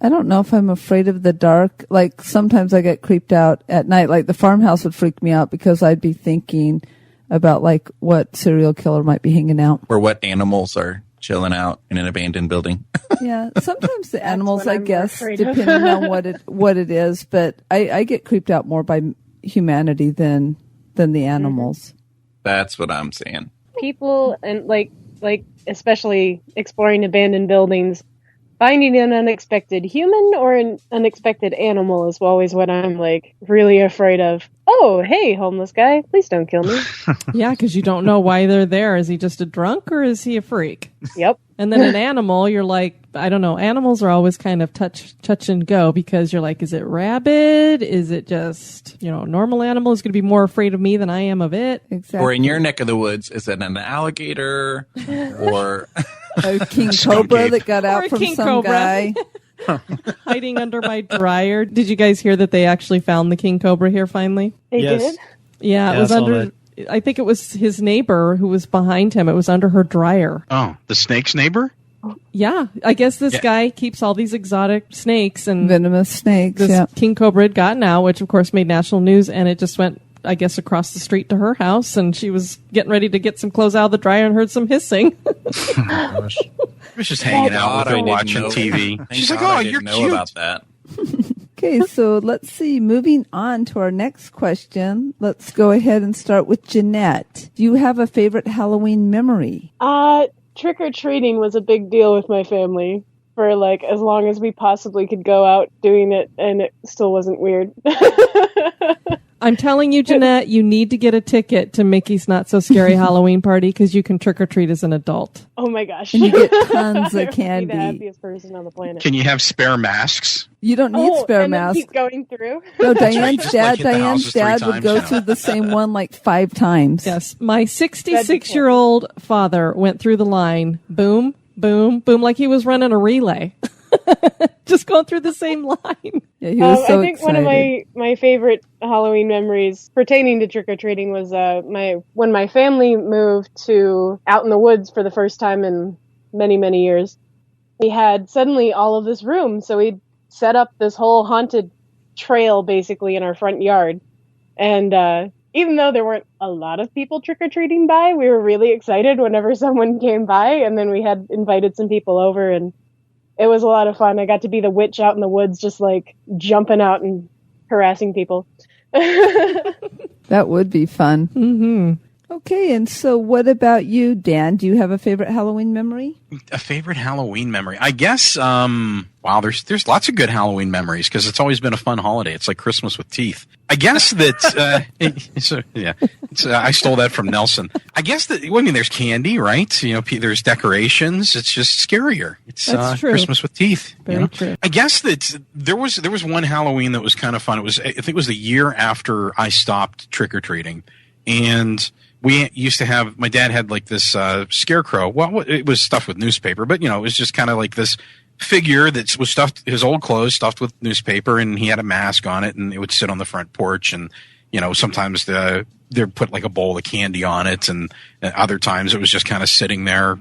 I don't know if I'm afraid of the dark. Like sometimes I get creeped out at night. Like the farmhouse would freak me out because I'd be thinking about like what serial killer might be hanging out. Or what animals are chilling out in an abandoned building. Yeah, sometimes the animals, I guess, depending on what it is. But I get creeped out more by humanity than the animals. That's what I'm saying. People and like especially exploring abandoned buildings, finding an unexpected human or an unexpected animal is always what I'm like really afraid of. Oh, hey, homeless guy, please don't kill me. Yeah, because you don't know why they're there. Is he just a drunk or is he a freak? Yep. And then an animal, you're like, I don't know. Animals are always kind of touch and go because you're like, is it rabid? Is it just, normal animal is going to be more afraid of me than I am of it? Exactly. Or in your neck of the woods, is it an alligator or a king cobra that got out from some cobra. guy? Hiding under my dryer. Did you guys hear that they actually found the king cobra here finally? They Yes. did? Yeah, it was under... I think it was his neighbor who was behind him. It was under her dryer. Oh, the snake's neighbor? Yeah, I guess this guy keeps all these exotic snakes and Venomous snakes, this yeah. king cobra had gotten out, which of course made national news, and it just went, I guess, across the street to her house, and she was getting ready to get some clothes out of the dryer and heard some hissing. Oh my gosh. I was just hanging out with her watching TV. She's like, "Oh, you're cute." About that. Okay, so let's see. Moving on to our next question. Let's go ahead and start with Jeanette. Do you have a favorite Halloween memory? Trick-or-treating was a big deal with my family for like as long as we possibly could go out doing it, and it still wasn't weird. I'm telling you, Jeanette, you need to get a ticket to Mickey's Not So Scary Halloween Party because you can trick-or-treat as an adult. Oh my gosh. And you get tons I of would candy. be the happiest person on the planet. Can you have spare masks? You don't need spare and then masks. keep going through. No, right, Diane's just, like, hit the dad houses 3 would times, go yeah. through the same one like 5 times. Yes, my 66-year-old father went through the line, boom, boom, boom, like he was running a relay. Just going through the same line. Yeah, he was so I think excited. one of my favorite Halloween memories pertaining to trick-or-treating was when my family moved to out in the woods for the first time in many, many years. We had suddenly all of this room, so we set up this whole haunted trail basically in our front yard. And even though there weren't a lot of people trick-or-treating by, we were really excited whenever someone came by, and then we had invited some people over, and it was a lot of fun. I got to be the witch out in the woods, just like jumping out and harassing people. That would be fun. Mm-hmm. Okay, and so what about you, Dan? Do you have a favorite Halloween memory? A favorite Halloween memory? I guess, wow, there's lots of good Halloween memories because it's always been a fun holiday. It's like Christmas with teeth. I guess that, I stole that from Nelson. I guess that, there's candy, right? There's decorations. It's just scarier. It's That's true. Christmas with teeth. Very true. I guess that there was one Halloween that was kind of fun. I think it was the year after I stopped trick-or-treating. And we used to have, my dad had like this scarecrow. Well, it was stuffed with newspaper, but it was just kind of like this figure that was stuffed, his old clothes stuffed with newspaper, and he had a mask on it, and it would sit on the front porch, and sometimes they'd put like a bowl of candy on it, and other times it was just kind of sitting there,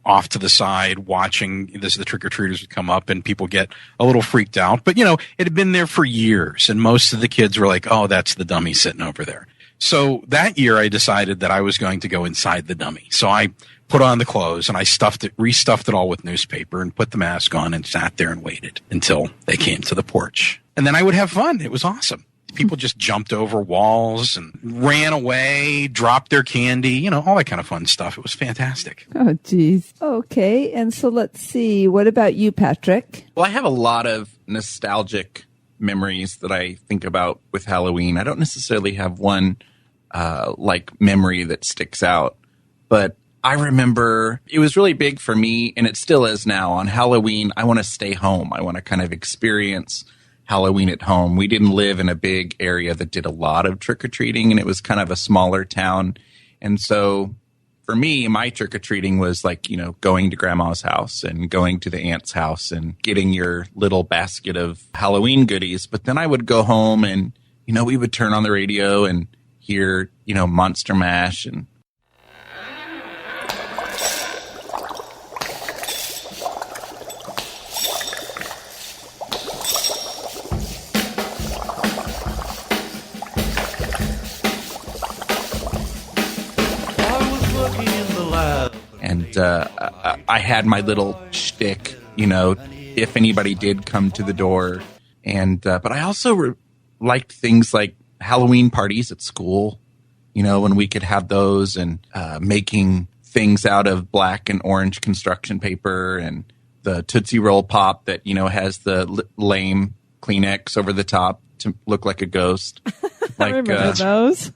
off to the side watching this. The trick-or-treaters would come up and people get a little freaked out, but it had been there for years, and most of the kids were like, oh, that's the dummy sitting over there. So that year I decided that I was going to go inside the dummy. So I put on the clothes and I restuffed it all with newspaper and put the mask on and sat there and waited until they came to the porch. And then I would have fun. It was awesome. People just jumped over walls and ran away, dropped their candy, all that kind of fun stuff. It was fantastic. Oh, geez. Okay, and so let's see. What about you, Patrick? Well, I have a lot of nostalgic memories that I think about with Halloween. I don't necessarily have one memory that sticks out, but I remember it was really big for me, and it still is now. On Halloween, I want to stay home. I want to kind of experience Halloween at home. We didn't live in a big area that did a lot of trick-or-treating, and it was kind of a smaller town. And so for me, my trick-or-treating was like, going to grandma's house and going to the aunt's house and getting your little basket of Halloween goodies. But then I would go home and, we would turn on the radio and hear, Monster Mash and I had my little shtick, if anybody did come to the door. And but I also liked things like Halloween parties at school, when we could have those and making things out of black and orange construction paper and the Tootsie Roll Pop that, has the lame Kleenex over the top to look like a ghost. I remember those.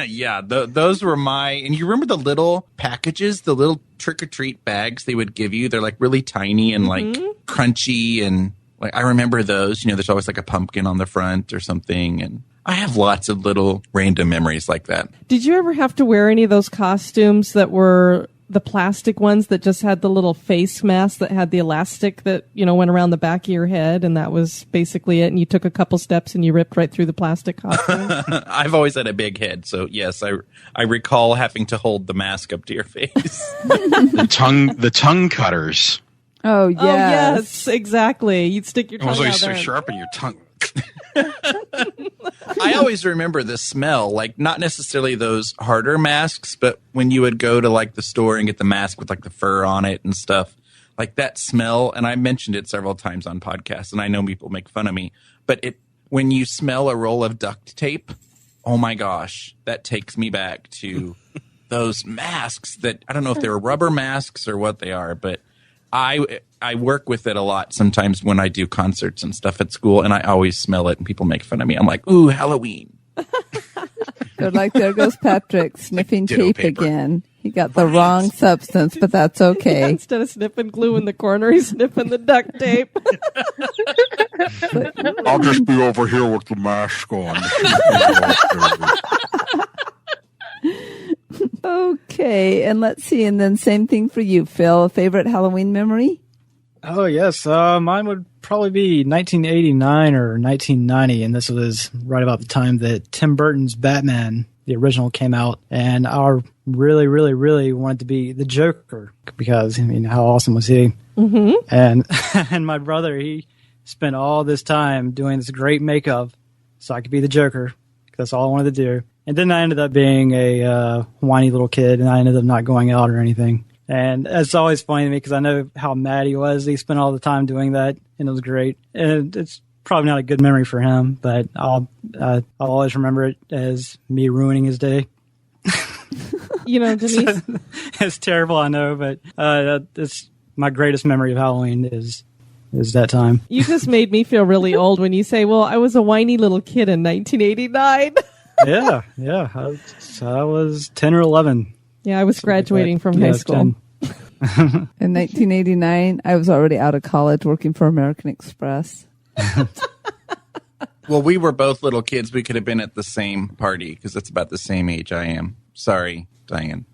Yeah, those were and you remember the little packages, the little trick-or-treat bags they would give you? They're like really tiny and like crunchy, and like I remember those, there's always like a pumpkin on the front or something, and I have lots of little random memories like that. Did you ever have to wear any of those costumes that were the plastic ones that just had the little face mask that had the elastic that, went around the back of your head, and that was basically it, and you took a couple steps and you ripped right through the plastic costume? I've always had a big head, so yes, I recall having to hold the mask up to your face. The tongue cutters. Oh, yes. Oh, yes, exactly. You'd stick your tongue It was out always there. so sharp in your tongue. I always remember the smell, like not necessarily those harder masks, but when you would go to like the store and get the mask with like the fur on it and stuff, like that smell. And I mentioned it several times on podcasts, and I know people make fun of me, but when you smell a roll of duct tape, oh my gosh, that takes me back to those masks that I don't know if they were rubber masks or what they are, but I work with it a lot sometimes when I do concerts and stuff at school, and I always smell it, and people make fun of me. I'm like, ooh, Halloween. They're like, there goes Patrick sniffing Ditto tape paper. again. He got the wrong substance, but that's okay. Instead of sniffing glue in the corner, he's sniffing the duct tape. I'll just be over here with the mask on. Okay, and let's see. And then same thing for you, Phil. A favorite Halloween memory? Oh, yes. Mine would probably be 1989 or 1990, and this was right about the time that Tim Burton's Batman, the original, came out, and I really, really, really wanted to be the Joker because, how awesome was he? Mm-hmm. And my brother, he spent all this time doing this great makeup so I could be the Joker. That's all I wanted to do. And then I ended up being a whiny little kid, and I ended up not going out or anything. And it's always funny to me because I know how mad he was. He spent all the time doing that, and it was great. And it's probably not a good memory for him, but I'll always remember it as me ruining his day. Denise. It's terrible, I know, but it's my greatest memory of Halloween is that time. You just made me feel really old when you say, well, I was a whiny little kid in 1989. Yeah. I was 10 or 11. Yeah, I was graduating from high school. 10. In 1989, I was already out of college working for American Express. Well, we were both little kids. We could have been at the same party because that's about the same age I am. Sorry, Diane.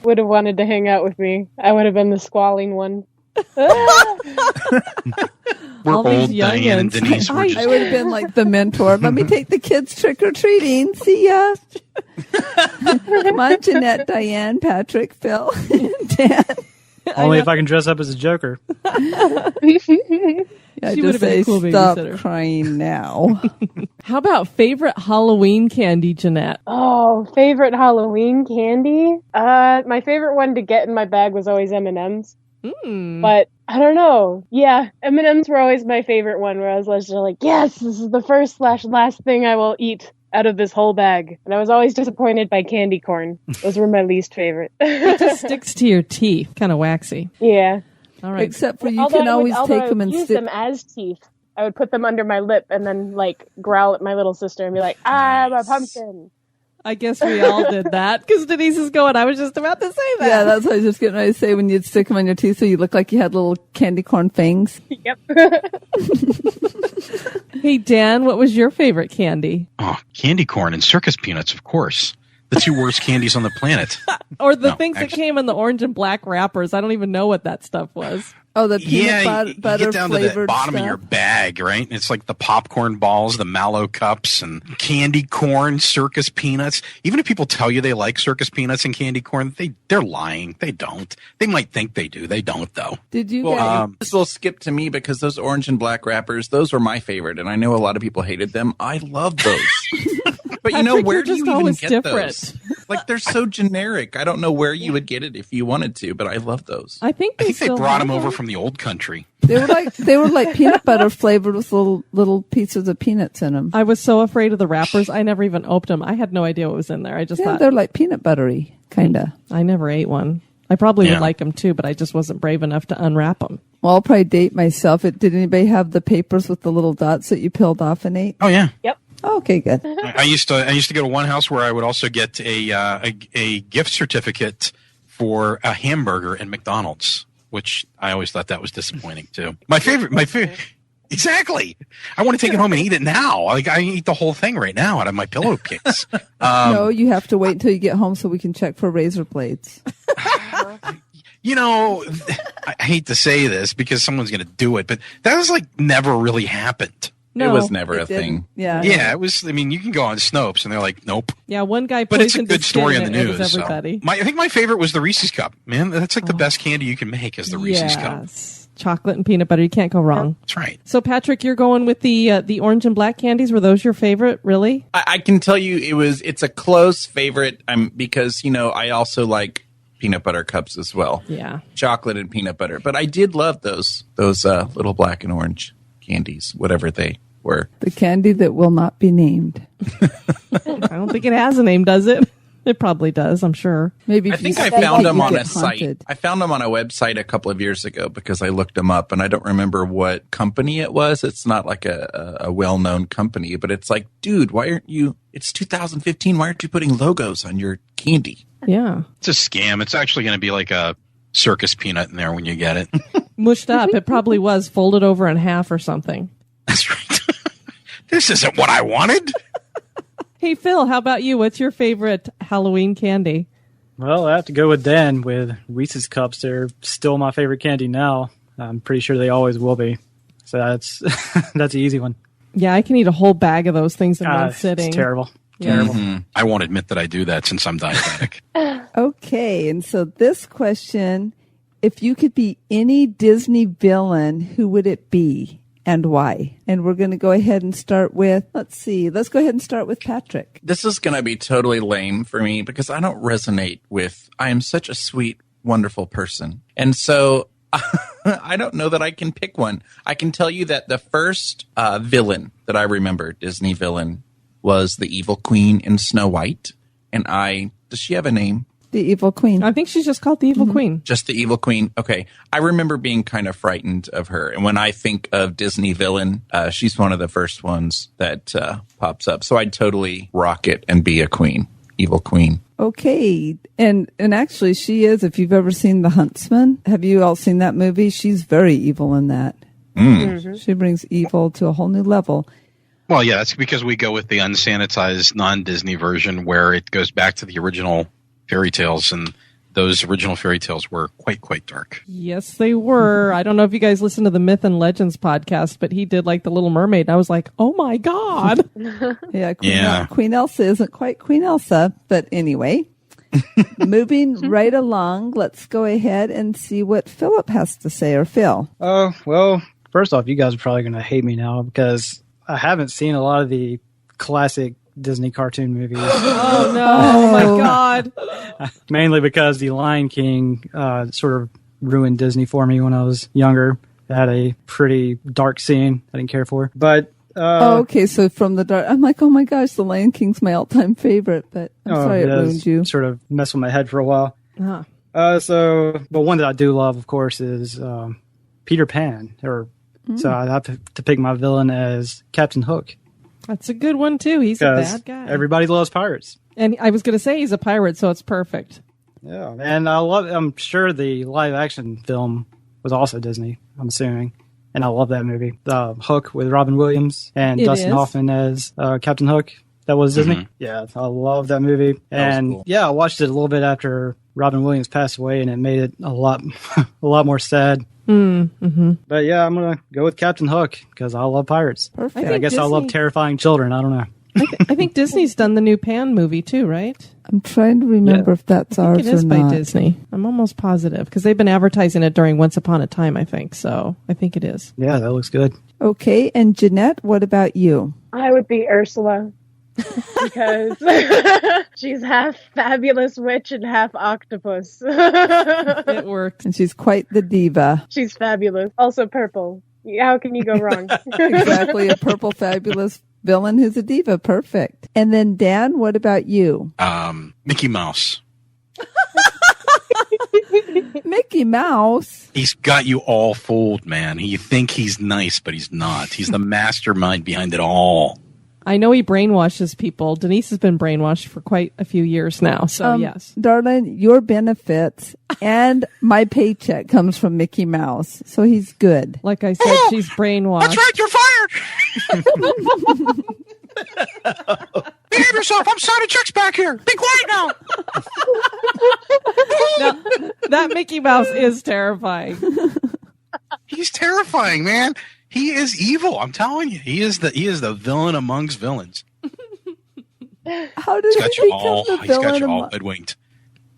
Would have wanted to hang out with me. I would have been the squalling one. We're All these old, Diane and youngins. Denise. We're I just, would have been like the mentor. Let me take the kids trick-or-treating. See ya. Come on, Jeanette, Diane, Patrick, Phil, Dan. Only if I can dress up as a Joker. Yeah, She just would have been say, a cool stop babysitter. crying now. How about favorite Halloween candy, Jeanette? Oh, favorite Halloween candy? My favorite one to get in my bag was always M&M's. But I don't know. Yeah, M&M's were always my favorite one where I was just like, yes, this is the first/last thing I will eat out of this whole bag. And I was always disappointed by candy corn. Those were my least favorite. It just sticks to your teeth. Kind of waxy. Yeah. All right. Except for you can always take them and use stick them as teeth. I would put them under my lip and then growl at my little sister and be like, I'm a pumpkin. I guess we all did that because Denise is going, I was just about to say that. Yeah, that's what I was just getting ready to say when you'd stick them on your teeth so you look like you had little candy corn fangs. Yep. Hey, Dan, what was your favorite candy? candy corn and circus peanuts, of course. The two worst candies on the planet. Or the things that came in the orange and black wrappers. I don't even know what that stuff was. Oh, the peanut butter you get down to the bottom of your bag, right? It's like the popcorn balls, the mallow cups, and candy corn, circus peanuts. Even if people tell you they like circus peanuts and candy corn, they're lying. They don't. They might think they do. They don't, though. Did you? This will skip to me because those orange and black wrappers, those were my favorite, and I know a lot of people hated them. I love those. But you know, Patrick, where do you even get different. those? Like, they're so generic. I don't know where you would get it if you wanted to, but I love those. I think they brought them over from the old country. They were like peanut butter flavored with little pieces of peanuts in them. I was so afraid of the wrappers. I never even opened them. I had no idea what was in there. I just thought they're like peanut buttery, kind of. I never ate one. I probably would like them too, but I just wasn't brave enough to unwrap them. Well, I'll probably date myself. Did anybody have the papers with the little dots that you peeled off and ate? Oh yeah. Yep. Oh, okay, good. I used to go to one house where I would also get a gift certificate for a hamburger at McDonald's, which I always thought that was disappointing too. My favorite. Exactly. I want to take it home and eat it now. Like, I eat the whole thing right now out of my pillowcase. No, you have to wait until you get home so we can check for razor blades. You know, I hate to say this because someone's going to do it, but that was like never really happened. No, it was never a thing. Yeah. Yeah, it was. I mean, you can go on Snopes and they're like, nope. Yeah, one guy But it's a poisoned good his story kid on the and it was news. everybody. I think my favorite was the Reese's Cup. Man, that's like the best candy you can make is the Reese's Cup. Yes. Chocolate and peanut butter. You can't go wrong. That's right. So, Patrick, you're going with the orange and black candies. Were those your favorite, really? I can tell you it's a close favorite because, you know, I also like peanut butter cups as well. Yeah. Chocolate and peanut butter. But I did love those little black and orange candies, whatever they were. The candy that will not be named. I don't think it has a name, does it? It probably does, I'm sure. Maybe I think I found them on a site. I found them on a website a couple of years ago because I looked them up, and I don't remember what company it was. It's not like a well-known company, but it's like, dude, why aren't you? It's 2015. Why aren't you putting logos on your candy? Yeah. It's a scam. It's actually going to be like a circus peanut in there when you get it. Mushed up. It probably was folded over in half or something. That's right. This isn't what I wanted. Hey, Phil, how about you? What's your favorite Halloween candy? Well, I have to go with Dan with Reese's Cups. They're still my favorite candy now. I'm pretty sure they always will be. So that's an easy one. Yeah, I can eat a whole bag of those things in one sitting. It's terrible. Yeah. Terrible. Mm-hmm. I won't admit that I do that since I'm diabetic. Okay, and so this question, if you could be any Disney villain, who would it be and why? And we're going to go ahead and start with, let's go ahead and start with Patrick. This is going to be totally lame for me because I don't resonate with, I am such a sweet, wonderful person. And so I don't know that I can pick one. I can tell you that the first villain that I remember, Disney villain, was the evil queen in Snow White. And does she have a name? The evil queen. I think she's just called the Evil Queen. Just the evil queen. Okay. I remember being kind of frightened of her. And when I think of Disney villain, she's one of the first ones that pops up. So I'd totally rock it and be a queen. Evil queen. Okay. And actually she is, if you've ever seen The Huntsman, have you all seen that movie? She's very evil in that. Mm-hmm. She brings evil to a whole new level. Well, yeah, that's because we go with the unsanitized non-Disney version where it goes back to the original fairy tales, and those original fairy tales were quite dark. Yes, they were. I don't know if you guys listen to the Myth and Legends podcast, but he did like the Little Mermaid, and I was like, oh my God. Queen Elsa isn't quite Queen Elsa, but anyway. Moving right along, let's go ahead and see what Philip has to say, or Phil. Oh, well, first off, you guys are probably going to hate me now because I haven't seen a lot of the classic Disney cartoon movies. Oh no! Oh my God! Mainly because the Lion King sort of ruined Disney for me when I was younger. It had a pretty dark scene I didn't care for. But okay, so from the dark, I'm like, oh my gosh, the Lion King's my all-time favorite. But I'm sorry it ruined you. Sort of messed with my head for a while. Uh-huh. But one that I do love, of course, is Peter Pan. So I have to pick my villain as Captain Hook. That's a good one, too. He's a bad guy. Everybody loves pirates. And I was going to say he's a pirate, so it's perfect. Yeah, and I'm sure the live-action film was also Disney, I'm assuming. And I love that movie. Hook with Robin Williams and Dustin Hoffman as Captain Hook. That was Disney? Mhm. Yeah, I love that movie. And cool. yeah, I watched it a little bit after Robin Williams passed away, and it made it a lot more sad. Mm-hmm. But yeah, I'm going to go with Captain Hook because I love pirates. Perfect. I guess I love terrifying children. I don't know. I think Disney's done the new Pan movie too, right? I'm trying to remember if that's I ours think it is or by not. Disney. I'm almost positive because they've been advertising it during Once Upon a Time, I think. So I think it is. Yeah, that looks good. Okay, and Jeanette, what about you? I would be Ursula. Because she's half fabulous witch and half octopus. It worked. And she's quite the diva. She's fabulous. Also purple. How can you go wrong? Exactly, a purple fabulous villain who's a diva. Perfect. And then Dan, what about you? Mickey Mouse. Mickey Mouse. He's got you all fooled, man. You think he's nice, but he's not. He's the mastermind behind it all. I know he brainwashes people. Denise has been brainwashed for quite a few years now. So yes. Darling, your benefits and my paycheck comes from Mickey Mouse. So he's good. Like I said, she's brainwashed. That's right, you're fired. Behave yourself. I'm signing checks back here. Be quiet now. Now, that Mickey Mouse is terrifying. He's terrifying, man. He is evil. I'm telling you, he is the villain amongst villains. How did he become the He's got villain? you all hoodwinked.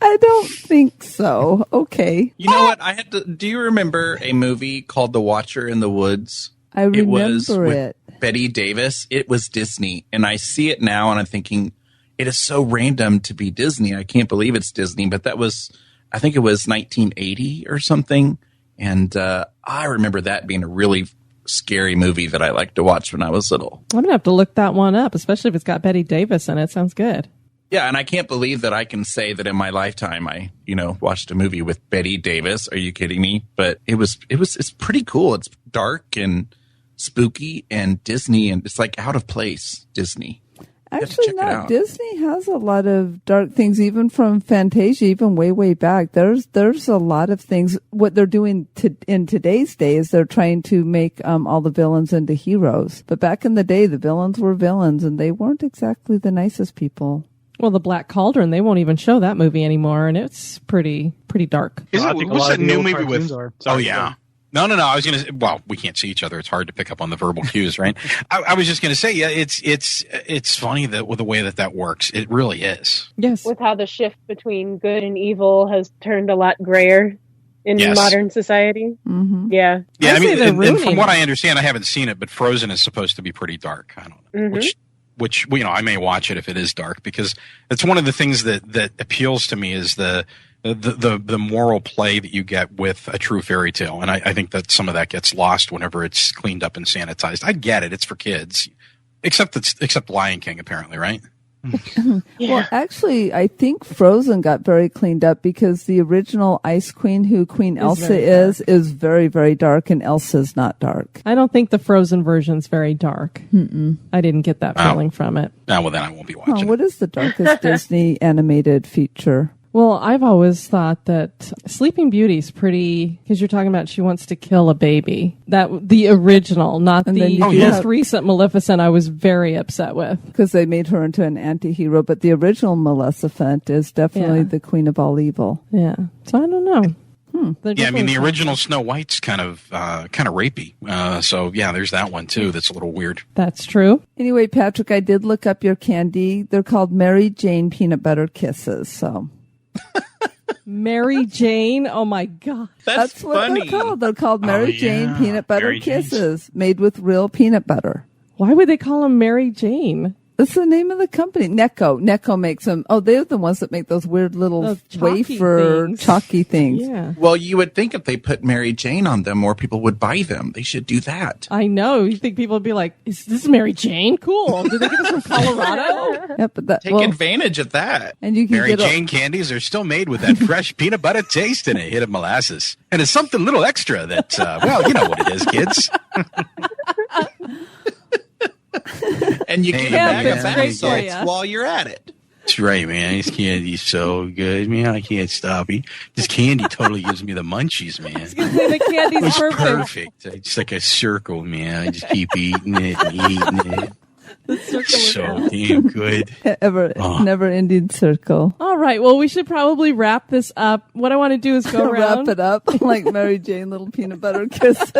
I don't think so. Okay. You know what? I had to. Do you remember a movie called The Watcher in the Woods? I It was remember with it. Betty Davis. It was Disney, and I see it now, and I'm thinking it is so random to be Disney. I can't believe it's Disney, but that was, I think it was 1980 or something, and I remember that being a really scary movie that I liked to watch when I was little. I'm gonna have to look that one up, especially if it's got Betty Davis in it. Sounds good. Yeah, and I can't believe that I can say that in my lifetime I, watched a movie with Betty Davis. Are you kidding me? But it's pretty cool. It's dark and spooky and Disney, and it's like out of place Disney. Actually, check it not. out. Disney has a lot of dark things, even from Fantasia, even way back. There's a lot of things. What they're doing in today's day is they're trying to make all the villains into heroes. But back in the day, the villains were villains, and they weren't exactly the nicest people. Well, the Black Cauldron, they won't even show that movie anymore, and it's pretty dark. Well, I think a What's lot that of the new old movie cartoons with? are. Oh Sorry, yeah. No. I was gonna say, well, we can't see each other. It's hard to pick up on the verbal cues, right? I was just gonna say, yeah, it's funny that with the way that works, it really is. Yes. With how the shift between good and evil has turned a lot grayer in Yes. modern society. Mm-hmm. Yeah. Yeah, I I mean, say they're and from ruining what it. I understand, I haven't seen it, but Frozen is supposed to be pretty dark. I don't know, Mhm. which I may watch it if it is dark, because it's one of the things that appeals to me is the moral play that you get with a true fairy tale, and I think that some of that gets lost whenever it's cleaned up and sanitized. I get it; it's for kids, except Lion King, apparently, right? Well, actually, I think Frozen got very cleaned up because the original Ice Queen, who Queen Elsa very is very, very dark, and Elsa's not dark. I don't think the Frozen version's very dark. I didn't get that feeling from it. Well, then I won't be Oh, watching. what is the darkest Disney animated feature? Well, I've always thought that Sleeping Beauty's pretty, because you're talking about she wants to kill a baby. The original, not And then the you do most have- recent Maleficent I was very upset with. Because they made her into an anti-hero, but the original Maleficent is definitely Yeah. the queen of all evil. Yeah. So I don't know. Yeah, I mean the original Snow White's kind of rapey. So yeah, there's that one too. That's a little weird. That's true. Anyway, Patrick, I did look up your candy. They're called Mary Jane Peanut Butter Kisses. So Mary Jane. Oh my God. That's what funny. they're called. They're called Mary Jane yeah. Peanut Butter Mary Jane's. Kisses, made with real peanut butter. Why would they call them Mary Jane? That's the name of the company. Necco. Necco makes them. Oh, they're the ones that make those weird little Those chalky wafer things. chalky things. Yeah. Well, you would think if they put Mary Jane on them, more people would buy them. They should do that. I know. You think people would be like, is this Mary Jane? Cool. Did they get this from Colorado? Yep, but that, Take advantage of that. and you can Mary get Jane candies are still made with that fresh peanut butter taste and a hit of molasses. And it's something a little extra that, well, you know what it is, kids. And you Hey, get a bag yeah, of it's bath great for salts ya. while you're at it. That's right, man. This candy's so good, man. I can't stop it. This candy totally gives me the munchies, man. The candy's It's perfect. perfect. It's like a circle, man. I just keep eating it and eating it. The circle is So out. damn good. Never-ending circle. All right. Well, we should probably wrap this up. What I want to do is go around. Wrap it up like Mary Jane, Little Peanut Butter Kisses.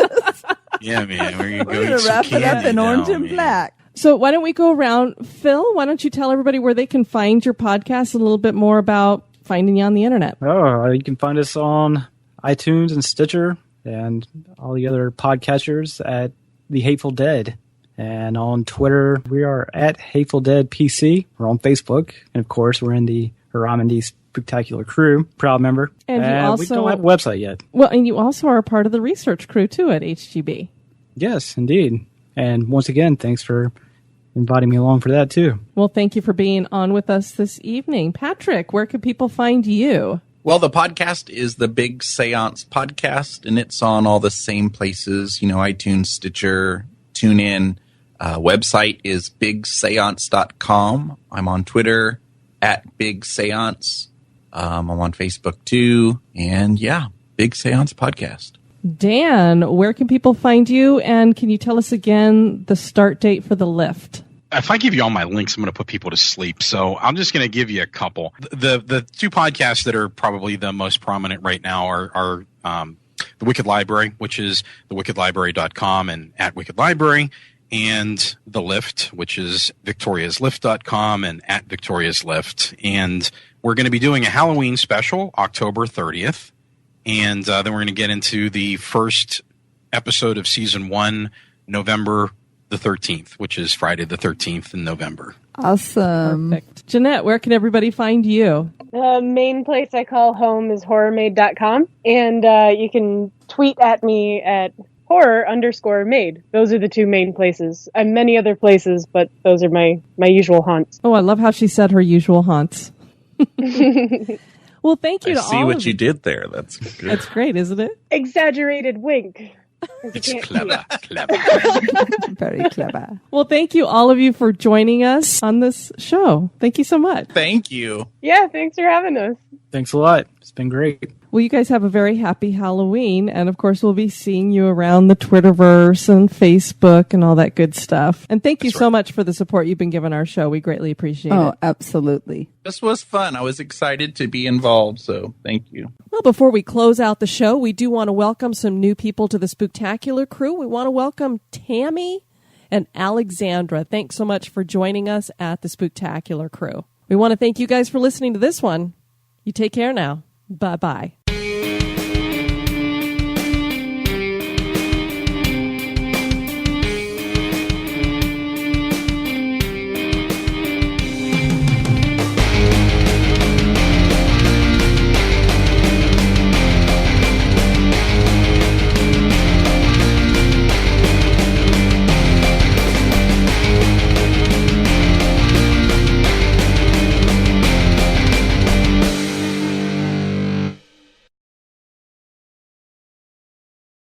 Yeah, man. We're We're going to wrap it up in orange and black. So why don't we go around? Phil, why don't you tell everybody where they can find your podcast and a little bit more about finding you on the internet? Oh, you can find us on iTunes and Stitcher and all the other podcatchers at The Hateful Dead. And on Twitter, we are at Hateful Dead PC. We're on Facebook. And of course, we're in the Haramandi Spectacular Crew, proud member. And you also, we don't have a website yet. Well, and you also are a part of the research crew, too, at HGB. Yes, indeed. And once again, thanks for inviting me along for that, too. Well, thank you for being on with us this evening. Patrick, where can people find you? Well, the podcast is the Big Seance Podcast, and it's on all the same places, iTunes, Stitcher, TuneIn. Website is bigseance.com. I'm on Twitter at Big Seance. I'm on Facebook too. And yeah, Big Seance Podcast. Dan, where can people find you? And can you tell us again the start date for the lift? If I give you all my links, I'm going to put people to sleep. So I'm just going to give you a couple. The two podcasts that are probably the most prominent right now are The Wicked Library, which is thewickedlibrary.com and at Wicked Library, and The Lift, which is victoriaslift.com and at victoriaslift. And we're going to be doing a Halloween special October 30th. And then we're going to get into the first episode of season 1, November the 13th, which is Friday the 13th in November. Awesome. Perfect. Jeanette, where can everybody find you? The main place I call home is horrormade.com. And you can tweet at me at horror_made. Those are the two main places. I'm many other places, but those are my usual haunts. Oh, I love how she said her usual haunts. Well, thank you to all I see what of you did there. That's good. That's great, isn't it? Exaggerated wink. It's clever. Very clever. Well, thank you all of you for joining us on this show. Thank you so much. Thank you. Yeah, thanks for having us. Thanks a lot. It's been great. Well, you guys have a very happy Halloween. And of course, we'll be seeing you around the Twitterverse and Facebook and all that good stuff. And thank you so much for the support you've been giving our show. We greatly appreciate it. Oh, absolutely. This was fun. I was excited to be involved, so thank you. Well, before we close out the show, we do want to welcome some new people to the Spooktacular crew. We want to welcome Tammy and Alexandra. Thanks so much for joining us at the Spooktacular crew. We want to thank you guys for listening to this one. You take care now. Bye-bye.